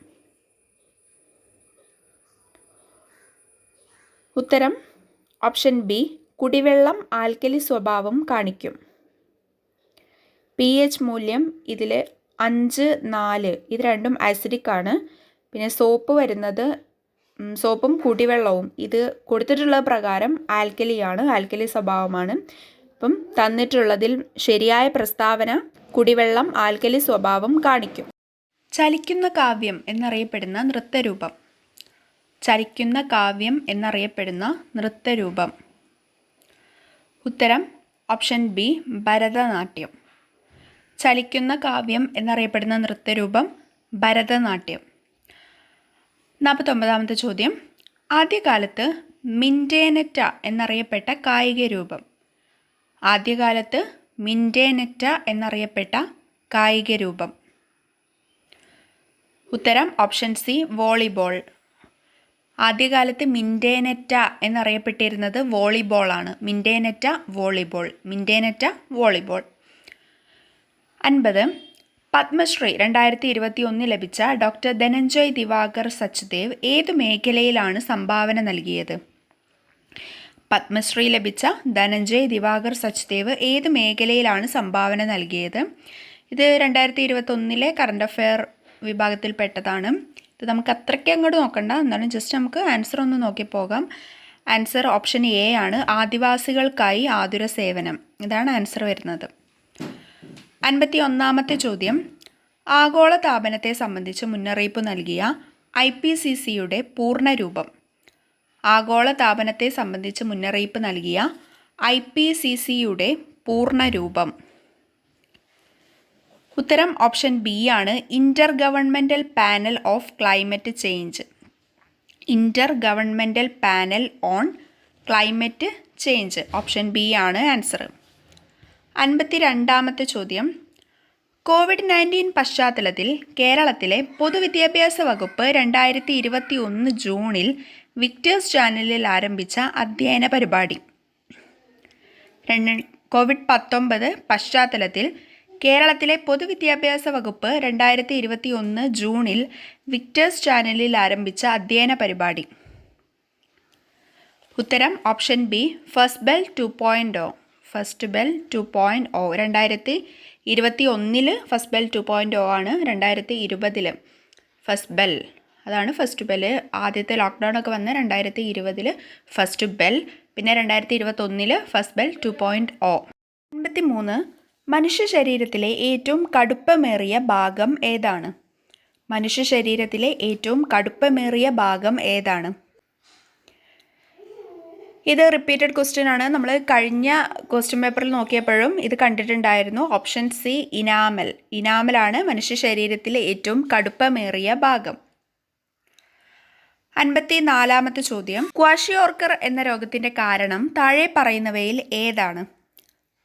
ഉത്തരം ഓപ്ഷൻ ബി, കുടിവെള്ളം ആൽക്കലി സ്വഭാവം കാണിക്കും. pH മൂല്യം ഇതിൽ 5, 4 ഇത് രണ്ടും ആസിഡിക് ആണ്. പിന്നെ സോപ്പ് വരുന്നത് സോപ്പും കുടിവെള്ളവും ഇത് കൊടുത്തിട്ടുള്ള പ്രകാരം ആൽക്കലിയാണ്, ആൽക്കലി സ്വഭാവമാണ്. അപ്പം തന്നിട്ടുള്ളതിൽ ശരിയായ പ്രസ്താവന കുടിവെള്ളം ആൽക്കലി സ്വഭാവം കാണിക്കും. ചലിക്കുന്ന കാവ്യം എന്നറിയപ്പെടുന്ന നൃത്തരൂപം. ചലിക്കുന്ന കാവ്യം എന്നറിയപ്പെടുന്ന നൃത്തരൂപം. ഉത്തരം ഓപ്ഷൻ ബി ഭരതനാട്യം. ചലിക്കുന്ന കാവ്യം എന്നറിയപ്പെടുന്ന നൃത്തരൂപം ഭരതനാട്യം. 49ാമത്തെ ചോദ്യം. ആദ്യകാലത്ത് മിൻറ്റേനെറ്റ എന്നറിയപ്പെട്ട കായിക രൂപം. ആദ്യകാലത്ത് മിൻറ്റേനെറ്റ എന്നറിയപ്പെട്ട കായിക രൂപം. ഉത്തരം ഓപ്ഷൻ സി വോളിബോൾ. ആദ്യകാലത്ത് മിൻറ്റേനെറ്റ എന്നറിയപ്പെട്ടിരുന്നത് വോളിബോളാണ്. മിൻറ്റേനെറ്റ വോളിബോൾ. മിൻറ്റേനെറ്റ വോളിബോൾ. 50. പത്മശ്രീ 2021 ലഭിച്ച ഡോക്ടർ ധനഞ്ജയ് ദിവാകർ സച്ദേവ് ഏതു മേഖലയിലാണ് സംഭാവന നൽകിയത്? പത്മശ്രീ ലഭിച്ച ധനഞ്ജയ് ദിവാകർ സച്ദേവ് ഏത് മേഖലയിലാണ് സംഭാവന നൽകിയത്? ഇത് 2021 കറണ്ട് അഫെയർ വിഭാഗത്തിൽപ്പെട്ടതാണ്. ഇത് നമുക്ക് അത്രയ്ക്ക് അങ്ങോട്ട് നോക്കണ്ട, എന്നാലും ജസ്റ്റ് നമുക്ക് ആൻസർ ഒന്ന് നോക്കി പോകാം. ആൻസർ ഓപ്ഷൻ എ ആണ്. ആദിവാസികൾക്കായി ആതുര സേവനം. ഇതാണ് ആൻസർ വരുന്നത്. 51ാമത്തെ ചോദ്യം. ആഗോള താപനത്തെ സംബന്ധിച്ച് മുന്നറിയിപ്പ് നൽകിയ IPCCയുടെ പൂർണ്ണരൂപം. ആഗോള താപനത്തെ സംബന്ധിച്ച് മുന്നറിയിപ്പ് നൽകിയ IPCCയുടെ പൂർണ്ണരൂപം. ഉത്തരം ഓപ്ഷൻ ബി ആണ്. Inter governmental panel of climate change. Inter governmental panel on climate change. Option B ആണ് ആൻസർ. 52ാമത്തെ ചോദ്യം. COVID-19 പശ്ചാത്തലത്തിൽ കേരളത്തിലെ പൊതുവിദ്യാഭ്യാസ വകുപ്പ് 2021 ജൂണിൽ വിക്ടേഴ്സ് ചാനലിൽ ആരംഭിച്ച അധ്യയന പരിപാടി. COVID-19 പശ്ചാത്തലത്തിൽ കേരളത്തിലെ പൊതുവിദ്യാഭ്യാസ വകുപ്പ് 2021 ജൂണിൽ വിക്ടേഴ്സ് ചാനലിൽ ആരംഭിച്ച അധ്യയന പരിപാടി. ഉത്തരം option B first bell 2.0. First bell 2.0. 2021 first bell 2.0 ആണ്. 2020 ഫസ്റ്റ് ബെൽ, അതാണ് ഫസ്റ്റ് ബെൽ. ആദ്യത്തെ ലോക്ക്ഡൗൺ ഒക്കെ വന്ന് 2020 ഫസ്റ്റ് ബെൽ, പിന്നെ 2021 ഫസ്റ്റ് ബെൽ 2.0. 53. മനുഷ്യ ശരീരത്തിലെ ഏറ്റവും കടുപ്പമേറിയ ഭാഗം ഏതാണ്? മനുഷ്യ ശരീരത്തിലെ ഏറ്റവും കടുപ്പമേറിയ ഭാഗം ഏതാണ്? ഇത് റിപ്പീറ്റഡ് ക്വസ്റ്റ്യൻ ആണ്. നമ്മൾ കഴിഞ്ഞ ക്വസ്റ്റ്യൻ പേപ്പറിൽ നോക്കിയപ്പോഴും ഇത് കണ്ടിട്ടുണ്ടായിരുന്നു. Option C enamel. ഇനാമലാണ് മനുഷ്യ ശരീരത്തിലെ ഏറ്റവും കടുപ്പമേറിയ ഭാഗം. 54ാമത്തെ ചോദ്യം. ക്വാഷിയോർക്കർ എന്ന രോഗത്തിൻ്റെ കാരണം താഴെ പറയുന്നവയിൽ ഏതാണ്?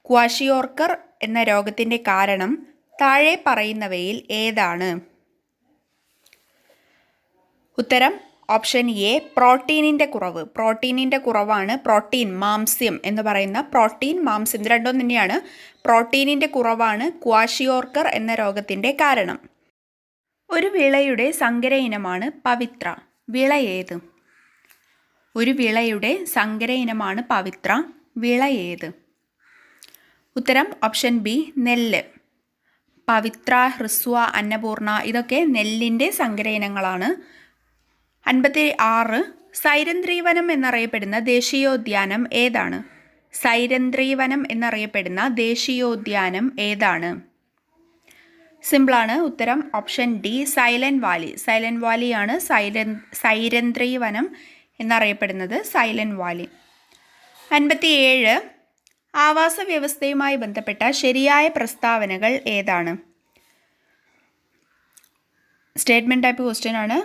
ക്വാഷിയോർക്കർ എന്ന രോഗത്തിൻ്റെ കാരണം താഴെ പറയുന്നവയിൽ ഏതാണ്? ഉത്തരം ഓപ്ഷൻ എ പ്രോട്ടീനിൻ്റെ കുറവ്. പ്രോട്ടീനിൻ്റെ കുറവാണ്. പ്രോട്ടീൻ മാംസ്യം എന്ന് പറയുന്ന പ്രോട്ടീൻ മാംസ്യം ഇത് രണ്ടും തന്നെയാണ്. പ്രോട്ടീനിൻ്റെ കുറവാണ് ക്വാഷിയോർക്കർ എന്ന രോഗത്തിൻ്റെ കാരണം. ഒരു വിളയുടെ സങ്കര ഇനമാണ് പവിത്ര. വിള ഏത്? ഒരു വിളയുടെ സങ്കര ഇനമാണ് പവിത്ര. വിള ഏത്? ഉത്തരം ഓപ്ഷൻ ബി നെല്ല്. പവിത്ര, ഹ്രസ്വ, അന്നപൂർണ ഇതൊക്കെ നെല്ലിൻ്റെ സങ്കര ഇനങ്ങളാണ്. 56. സൈരന്ധ്രീവനം എന്നറിയപ്പെടുന്ന ദേശീയോദ്യാനം ഏതാണ്? സൈരന്ധ്രീവനം എന്നറിയപ്പെടുന്ന ദേശീയോദ്യാനം ഏതാണ്? സിമ്പിളാണ്. ഉത്തരം option D silent valley. Silent വാലിയാണ് സൈരന്ധ്രീവനം എന്നറിയപ്പെടുന്നത്. Silent valley. 57. ആവാസ വ്യവസ്ഥയുമായി ബന്ധപ്പെട്ട ശരിയായ പ്രസ്താവനകൾ ഏതാണ്? സ്റ്റേറ്റ്മെൻറ്റ് ടൈപ്പ് ക്വസ്റ്റ്യൻ ആണ്.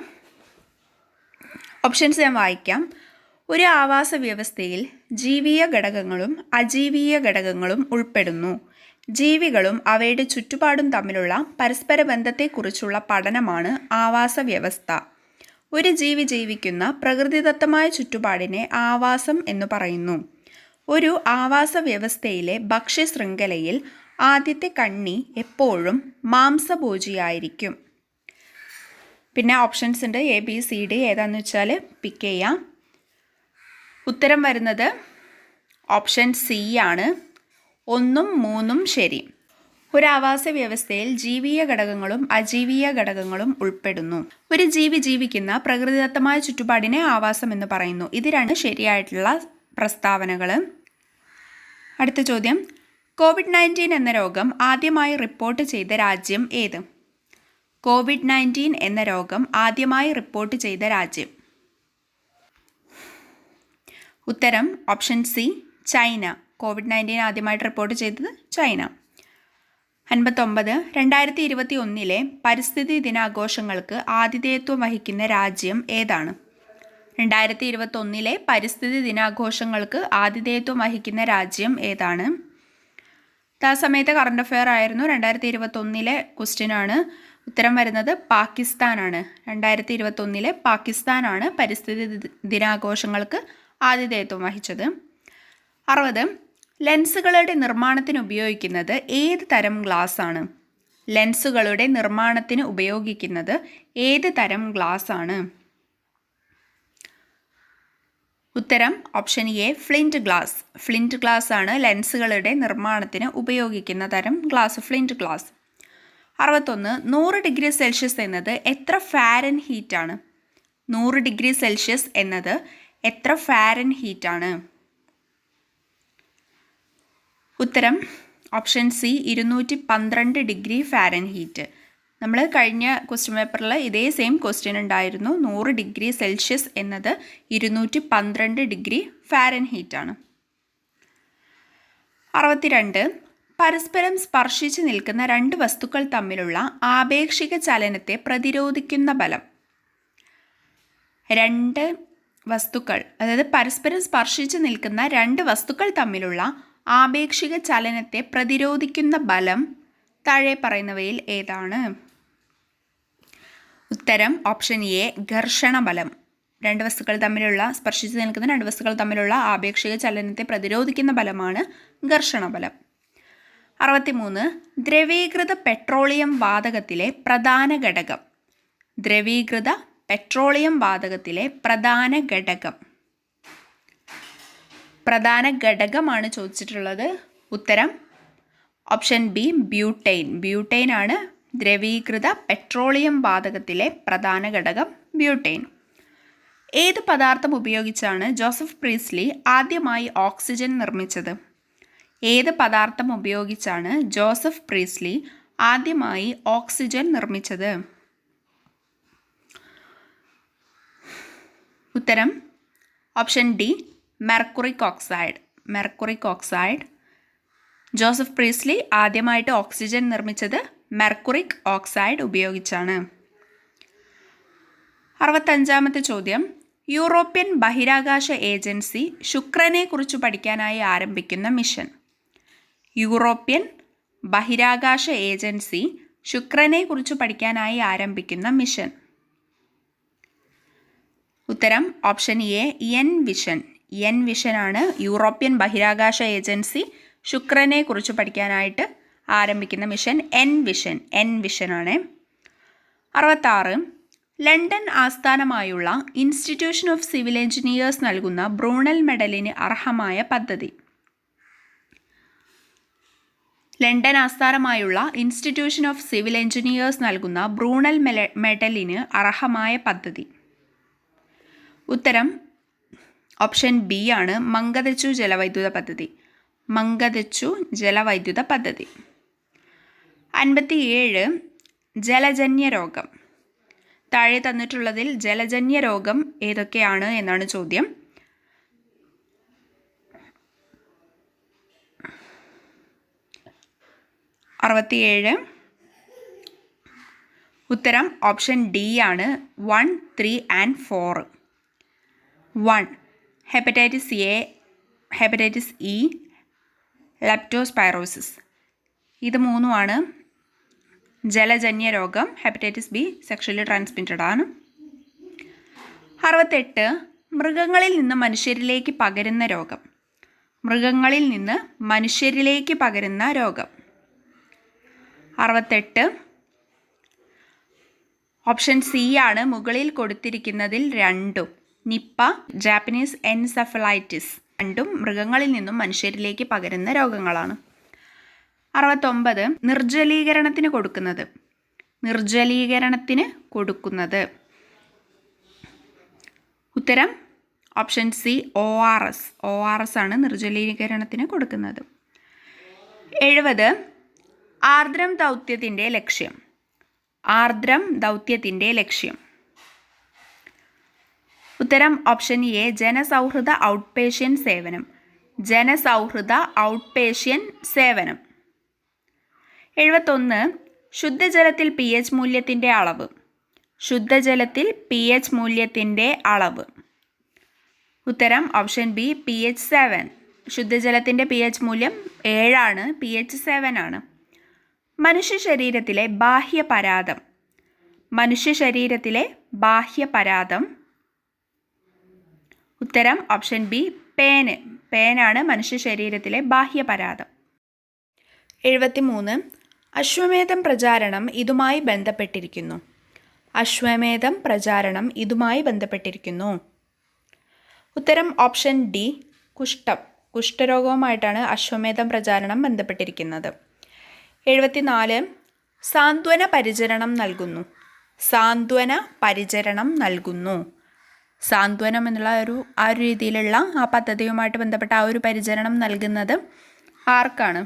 ഓപ്ഷൻസ് ഞാൻ വായിക്കാം. ഒരു ആവാസ വ്യവസ്ഥയിൽ ജീവിയ ഘടകങ്ങളും അജീവീയ ഘടകങ്ങളും ഉൾപ്പെടുന്നു. ജീവികളും അവയുടെ ചുറ്റുപാടും തമ്മിലുള്ള പരസ്പര ബന്ധത്തെക്കുറിച്ചുള്ള പഠനമാണ് ആവാസ വ്യവസ്ഥ. ഒരു ജീവി ജീവിക്കുന്ന പ്രകൃതിദത്തമായ ചുറ്റുപാടിനെ ആവാസം എന്ന് പറയുന്നു. ഒരു ആവാസ വ്യവസ്ഥയിലെ ഭക്ഷ്യശൃംഖലയിൽ ആദ്യത്തെ കണ്ണി എപ്പോഴും മാംസഭോജിയായിരിക്കും. പിന്നെ ഓപ്ഷൻസ് ഉണ്ട്. എ ബി സി ഡി ഏതാണെന്ന് വെച്ചാൽ പിക്ക് ചെയ്യാം. ഉത്തരം വരുന്നത് ഓപ്ഷൻ സി ആണ്. 1ഉം 3ഉം ശരി. ഒരു ആവാസ വ്യവസ്ഥയിൽ ജീവിയ ഘടകങ്ങളും അജീവീയ ഘടകങ്ങളും ഉൾപ്പെടുന്നു. ഒരു ജീവി ജീവിക്കുന്ന പ്രകൃതിദത്തമായ ചുറ്റുപാടിനെ ആവാസം എന്ന് പറയുന്നു. ഇത് രണ്ട് ശരിയായിട്ടുള്ള പ്രസ്താവനകൾ. അടുത്ത ചോദ്യം, COVID-19 എന്ന രോഗം ആദ്യമായി റിപ്പോർട്ട് ചെയ്ത രാജ്യം ഏത്? COVID-19 എന്ന രോഗം ആദ്യമായി റിപ്പോർട്ട് ചെയ്ത രാജ്യം. ഉത്തരം ഓപ്ഷൻ സി, ചൈന. COVID-19 ആദ്യമായിട്ട് റിപ്പോർട്ട് ചെയ്തത് ചൈന. 59. 2021 പരിസ്ഥിതി ദിനാഘോഷങ്ങൾക്ക് ആതിഥേയത്വം വഹിക്കുന്ന രാജ്യം ഏതാണ്? 2021 പരിസ്ഥിതി ദിനാഘോഷങ്ങൾക്ക് ആതിഥേയത്വം വഹിക്കുന്ന രാജ്യം ഏതാണ്? ആ സമയത്ത് കറണ്ട് അഫെയർ ആയിരുന്നു. 2021 ക്വസ്റ്റ്യൻ ആണ്. ഉത്തരം വരുന്നത് പാകിസ്ഥാനാണ്. 2021 പാകിസ്ഥാനാണ് പരിസ്ഥിതി ദിനാഘോഷങ്ങൾക്ക് ആതിഥേയത്വം വഹിച്ചത്. 60. ലെൻസുകളുടെ നിർമ്മാണത്തിന് ഉപയോഗിക്കുന്നത് ഏത് തരം ഗ്ലാസ് ആണ്? ലെൻസുകളുടെ നിർമ്മാണത്തിന് ഉപയോഗിക്കുന്നത് ഏത് തരം ഗ്ലാസ് ആണ്? ഉത്തരം option A, flint glass. Flint glass ആണ് ലെൻസുകളുടെ നിർമ്മാണത്തിന് ഉപയോഗിക്കുന്ന തരം glass, flint glass. 61. 100 degree Celsius എന്നത് എത്ര ഫാരൻഹീറ്റ് ആണ്? 100 ഡിഗ്രി സെൽഷ്യസ് എന്നത് എത്ര ഫാരൻഹീറ്റ് ആണ്? ഉത്തരം ഓപ്ഷൻ സി, 212 ഡിഗ്രി ഫാരൻഹീറ്റ്. നമ്മൾ കഴിഞ്ഞ ക്വസ്റ്റ്യൻ പേപ്പറിൽ ഇതേ സെയിം ക്വസ്റ്റ്യൻ ഉണ്ടായിരുന്നു. 100 ഡിഗ്രി സെൽഷ്യസ് എന്നത് 212 ഡിഗ്രി ഫാരൻഹീറ്റ് ആണ്. 62. പരസ്പരം സ്പർശിച്ച് നിൽക്കുന്ന രണ്ട് വസ്തുക്കൾ തമ്മിലുള്ള ആപേക്ഷിക ചലനത്തെ പ്രതിരോധിക്കുന്ന ബലം. രണ്ട് വസ്തുക്കൾ, അതായത് പരസ്പരം സ്പർശിച്ച് നിൽക്കുന്ന രണ്ട് വസ്തുക്കൾ തമ്മിലുള്ള ആപേക്ഷിക ചലനത്തെ പ്രതിരോധിക്കുന്ന ബലം താഴെ പറയുന്നവയിൽ ഏതാണ്? ഉത്തരം ഓപ്ഷൻ എ, ഘർഷണ ബലം. രണ്ട് വസ്തുക്കൾ തമ്മിലുള്ള സ്പർശിച്ച് നിൽക്കുന്ന രണ്ട് വസ്തുക്കൾ തമ്മിലുള്ള ആപേക്ഷിക ചലനത്തെ പ്രതിരോധിക്കുന്ന ബലമാണ് ഘർഷണ ബലം. 63. ദ്രവീകൃത പെട്രോളിയം വാതകത്തിലെ പ്രധാന ഘടകം. ദ്രവീകൃത പെട്രോളിയം വാതകത്തിലെ പ്രധാന ഘടകം. പ്രധാന ഘടകമാണ് ചോദിച്ചിട്ടുള്ളത്. ഉത്തരം ഓപ്ഷൻ ബി, ബ്യൂട്ടൈൻ. ബ്യൂട്ടൈൻ ആണ് ദ്രവീകൃത പെട്രോളിയം വാതകത്തിലെ പ്രധാന ഘടകം, ബ്യൂട്ടൈൻ. ഏത് പദാർത്ഥം ഉപയോഗിച്ചാണ് ജോസഫ് പ്രീസ്ലി ആദ്യമായി ഓക്സിജൻ നിർമ്മിച്ചത്? ഏത് പദാർത്ഥം ഉപയോഗിച്ചാണ് ജോസഫ് പ്രീസ്ലി ആദ്യമായി ഓക്സിജൻ നിർമ്മിച്ചത്? ഉത്തരം option D, mercuric oxide. Mercuric oxide. Joseph പ്രീസ്ലി ആദ്യമായിട്ട് ഓക്സിജൻ നിർമ്മിച്ചത് മെർക്കുറിക് ഓക്സൈഡ് ഉപയോഗിച്ചാണ്. 65. ചോദ്യം, യൂറോപ്യൻ ബഹിരാകാശ ഏജൻസി ശുക്രനെ കുറിച്ച് പഠിക്കാനായി ആരംഭിക്കുന്ന മിഷൻ. യൂറോപ്യൻ ബഹിരാകാശ ഏജൻസി ശുക്രനെ കുറിച്ച് പഠിക്കാനായി ആരംഭിക്കുന്ന മിഷൻ. ഉത്തരം ഓപ്ഷൻ എ, എൻ വിഷൻ. എൻ വിഷനാണ് യൂറോപ്യൻ ബഹിരാകാശ ഏജൻസി ശുക്രനെ കുറിച്ച് പഠിക്കാനായിട്ട് ആരംഭിക്കുന്ന മിഷൻ. EnVision. എൻ വിഷനാണ്. 66. ലണ്ടൻ ആസ്ഥാനമായുള്ള ഇൻസ്റ്റിറ്റ്യൂഷൻ ഓഫ് സിവിൽ എഞ്ചിനീയേഴ്സ് നൽകുന്ന ബ്രൂണൽ മെഡലിന് അർഹമായ പദ്ധതി. ലണ്ടൻ ആസ്ഥാനമായുള്ള ഇൻസ്റ്റിറ്റ്യൂഷൻ ഓഫ് സിവിൽ എഞ്ചിനീയേഴ്സ് നൽകുന്ന ബ്രൂണൽ മെഡലിന് അർഹമായ പദ്ധതി. ഉത്തരം ഓപ്ഷൻ ബി ആണ്, മംഗദച്ചു ജലവൈദ്യുത പദ്ധതി. മംഗദച്ചു ജലവൈദ്യുത പദ്ധതി. 57. ജലജന്യ രോഗം. താഴെ തന്നിട്ടുള്ളതിൽ ജലജന്യ രോഗം ഏതൊക്കെയാണ് എന്നാണ് ചോദ്യം. ഉത്തരം ഓപ്ഷൻ ഡി ആണ്, 1, 3 and 4. 1. Hepatitis A, hepatitis E, leptospirosis. ഇത് മൂന്നുമാണ് ജലജന്യ രോഗം. ഹെപ്പറ്റൈറ്റിസ് ബി സെക്ഷലി ട്രാൻസ്മിറ്റഡ് ആണ്. 68. മൃഗങ്ങളിൽ നിന്ന് മനുഷ്യരിലേക്ക് പകരുന്ന രോഗം. മൃഗങ്ങളിൽ നിന്ന് മനുഷ്യരിലേക്ക് പകരുന്ന രോഗം. 68. ഓപ്ഷൻ സി ആണ്, മുകളിൽ കൊടുത്തിരിക്കുന്നതിൽ രണ്ടും. നിപ്പ, ജാപ്പനീസ് എൻസെഫലൈറ്റിസ് രണ്ടും മൃഗങ്ങളിൽ നിന്നും മനുഷ്യരിലേക്ക് പകരുന്ന രോഗങ്ങളാണ്. 69. നിർജ്ജലീകരണത്തിന് കൊടുക്കുന്നത്. നിർജ്ജലീകരണത്തിന് കൊടുക്കുന്നത്. ഉത്തരം ഓപ്ഷൻ സി ORS ആണ് നിർജ്ജലീകരണത്തിന് കൊടുക്കുന്നത്. 70 ആർദ്രം ദൗത്യത്തിൻ്റെ ലക്ഷ്യം. ഉത്തരം ഓപ്ഷൻ എ ജനസൗഹൃദ ഔട്ട്പേഷ്യൻ സേവനം. 71 ശുദ്ധജലത്തിൽ pH മൂല്യത്തിൻ്റെ അളവ്. ഉത്തരം ഓപ്ഷൻ ബി pH 7. ശുദ്ധജലത്തിൻ്റെ pH മൂല്യം 7 ആണ്, pH 7 ആണ്. മനുഷ്യ ശരീരത്തിലെ ബാഹ്യപരാതം. ഉത്തരം ഓപ്ഷൻ ബി പേനാണ് മനുഷ്യ ശരീരത്തിലെ ബാഹ്യപരാതം. 73 അശ്വമേധം പ്രചാരണം ഇതുമായി ബന്ധപ്പെട്ടിരിക്കുന്നു. ഉത്തരം ഓപ്ഷൻ ഡി കുഷ്ഠരോഗവുമായിട്ടാണ് അശ്വമേധം പ്രചാരണം ബന്ധപ്പെട്ടിരിക്കുന്നത്. 74 സാന്ത്വന പരിചരണം നൽകുന്നു. സാന്ത്വനം എന്നുള്ള ആ ഒരു രീതിയിലുള്ള ആ പദ്ധതിയുമായിട്ട് ബന്ധപ്പെട്ട ആ ഒരു പരിചരണം നൽകുന്നത് ആർക്കാണ്?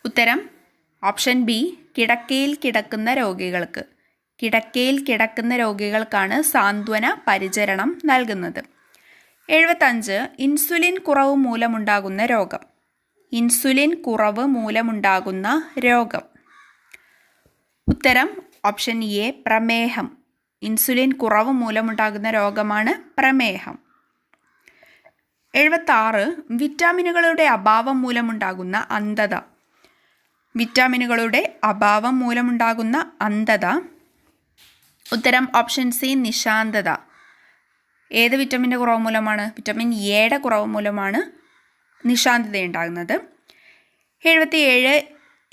ഉത്തരം ഓപ്ഷൻ ബി കിടക്കയിൽ കിടക്കുന്ന രോഗികൾക്കാണ് സാന്ത്വന പരിചരണം നൽകുന്നത്. 75 ഇൻസുലിൻ കുറവ് മൂലമുണ്ടാകുന്ന രോഗം. ഉത്തരം ഓപ്ഷൻ എ പ്രമേഹം. ഇൻസുലിൻ കുറവ് മൂലമുണ്ടാകുന്ന രോഗമാണ് പ്രമേഹം. 76 വിറ്റാമിനുകളുടെ അഭാവം മൂലമുണ്ടാകുന്ന അന്ധത. ഉത്തരം ഓപ്ഷൻ സി നിശാന്തത. ഏത് വിറ്റമിൻ്റെ കുറവ് മൂലമാണ്? വിറ്റമിൻ എയുടെ കുറവ് മൂലമാണ് നിശാന്തതയുണ്ടാകുന്നത്. 77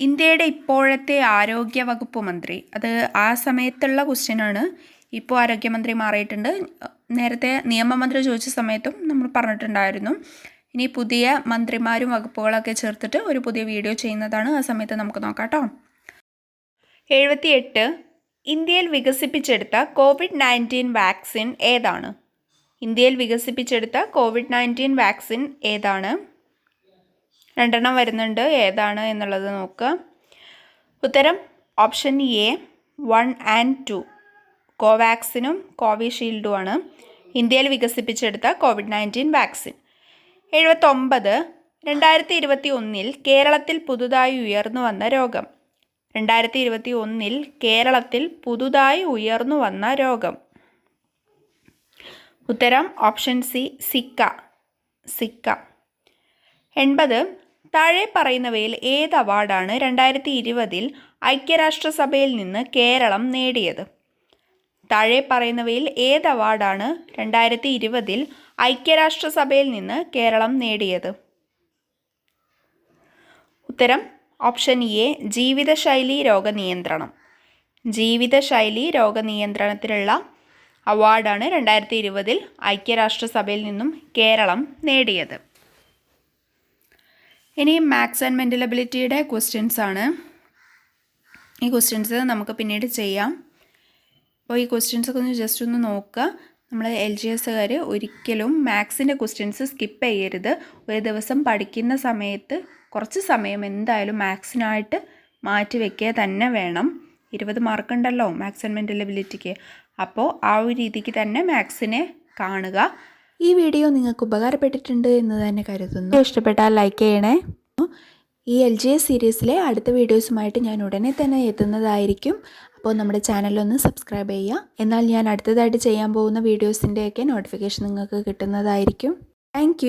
ഇന്ത്യയുടെ ഇപ്പോഴത്തെ ആരോഗ്യ വകുപ്പ് മന്ത്രി. അത് ആ സമയത്തുള്ള ക്വസ്റ്റ്യനാണ്. ഇപ്പോൾ ആരോഗ്യമന്ത്രി മാറിയിട്ടുണ്ട്. നേരത്തെ നിയമമന്ത്രി ചോദിച്ച സമയത്തും നമ്മൾ പറഞ്ഞിട്ടുണ്ടായിരുന്നു. ഇനി പുതിയ മന്ത്രിമാരും വകുപ്പുകളൊക്കെ ചേർത്തിട്ട് ഒരു പുതിയ വീഡിയോ ചെയ്യുന്നതാണ്. ആ സമയത്ത് നമുക്ക് നോക്കാം കേട്ടോ. 78 ഇന്ത്യയിൽ വികസിപ്പിച്ചെടുത്ത COVID-19 വാക്സിൻ ഏതാണ്? രണ്ടെണ്ണം വരുന്നുണ്ട്, ഏതാണ് എന്നുള്ളത് നോക്കുക. ഉത്തരം ഓപ്ഷൻ എ 1 and 2 കോവാക്സിനും കോവിഷീൽഡുമാണ് ഇന്ത്യയിൽ വികസിപ്പിച്ചെടുത്ത COVID-19 വാക്സിൻ. 79 2021 കേരളത്തിൽ പുതുതായി ഉയർന്നു വന്ന രോഗം. ഉത്തരം ഓപ്ഷൻ സി സിക്ക. 80 താഴെ പറയുന്നവയിൽ ഏത് അവാർഡാണ് 2020 ഐക്യരാഷ്ട്രസഭയിൽ നിന്ന് കേരളം നേടിയത്? താഴെ പറയുന്നവയിൽ ഏത് അവാർഡാണ് 2020 ഐക്യരാഷ്ട്രസഭയിൽ നിന്ന് കേരളം നേടിയത്? ഉത്തരം ഓപ്ഷൻ എ ജീവിതശൈലി രോഗനിയന്ത്രണത്തിനുള്ള അവാർഡാണ് 2020 ഐക്യരാഷ്ട്രസഭയിൽ നിന്നും കേരളം നേടിയത്. ഇനി മാത്സ് ആൻഡ് മെൻ്റൽ എബിലിറ്റിയുടെ ക്വസ്റ്റ്യൻസ് ആണ്. ഈ ക്വസ്റ്റ്യൻസ് നമുക്ക് പിന്നീട് ചെയ്യാം. അപ്പോൾ ഈ ക്വസ്റ്റ്യൻസൊക്കെ ജസ്റ്റ് ഒന്ന് നോക്കുക. നമ്മൾ LGSകാർ ഒരിക്കലും മാത്സിൻ്റെ ക്വസ്റ്റ്യൻസ് സ്കിപ്പ് ചെയ്യരുത്. ഒരു ദിവസം പഠിക്കുന്ന സമയത്ത് കുറച്ച് സമയം എന്തായാലും മാത്സിനായിട്ട് മാറ്റി വയ്ക്കുക തന്നെ വേണം. 20 മാർക്കുണ്ടല്ലോ മാത്സ് ആൻഡ് മെൻ്റൽ എബിലിറ്റിക്ക്. അപ്പോൾ ആ ഒരു രീതിക്ക് തന്നെ മാത്സിനെ കാണുക. ഈ വീഡിയോ നിങ്ങൾക്ക് ഉപകാരപ്പെട്ടിട്ടുണ്ട് എന്ന് തന്നെ കരുതുന്നു. ഇഷ്ടപ്പെട്ടാൽ ലൈക്ക് ചെയ്യണേ. ഈ LGS സീരീസിലെ അടുത്ത വീഡിയോസുമായിട്ട് ഞാൻ ഉടനെ തന്നെ എത്തുന്നതായിരിക്കും. അപ്പോൾ നമ്മുടെ ചാനലൊന്ന് സബ്സ്ക്രൈബ് ചെയ്യുക. എന്നാൽ ഞാൻ അടുത്തതായിട്ട് ചെയ്യാൻ പോകുന്ന വീഡിയോസിൻ്റെയൊക്കെ നോട്ടിഫിക്കേഷൻ നിങ്ങൾക്ക് കിട്ടുന്നതായിരിക്കും. താങ്ക്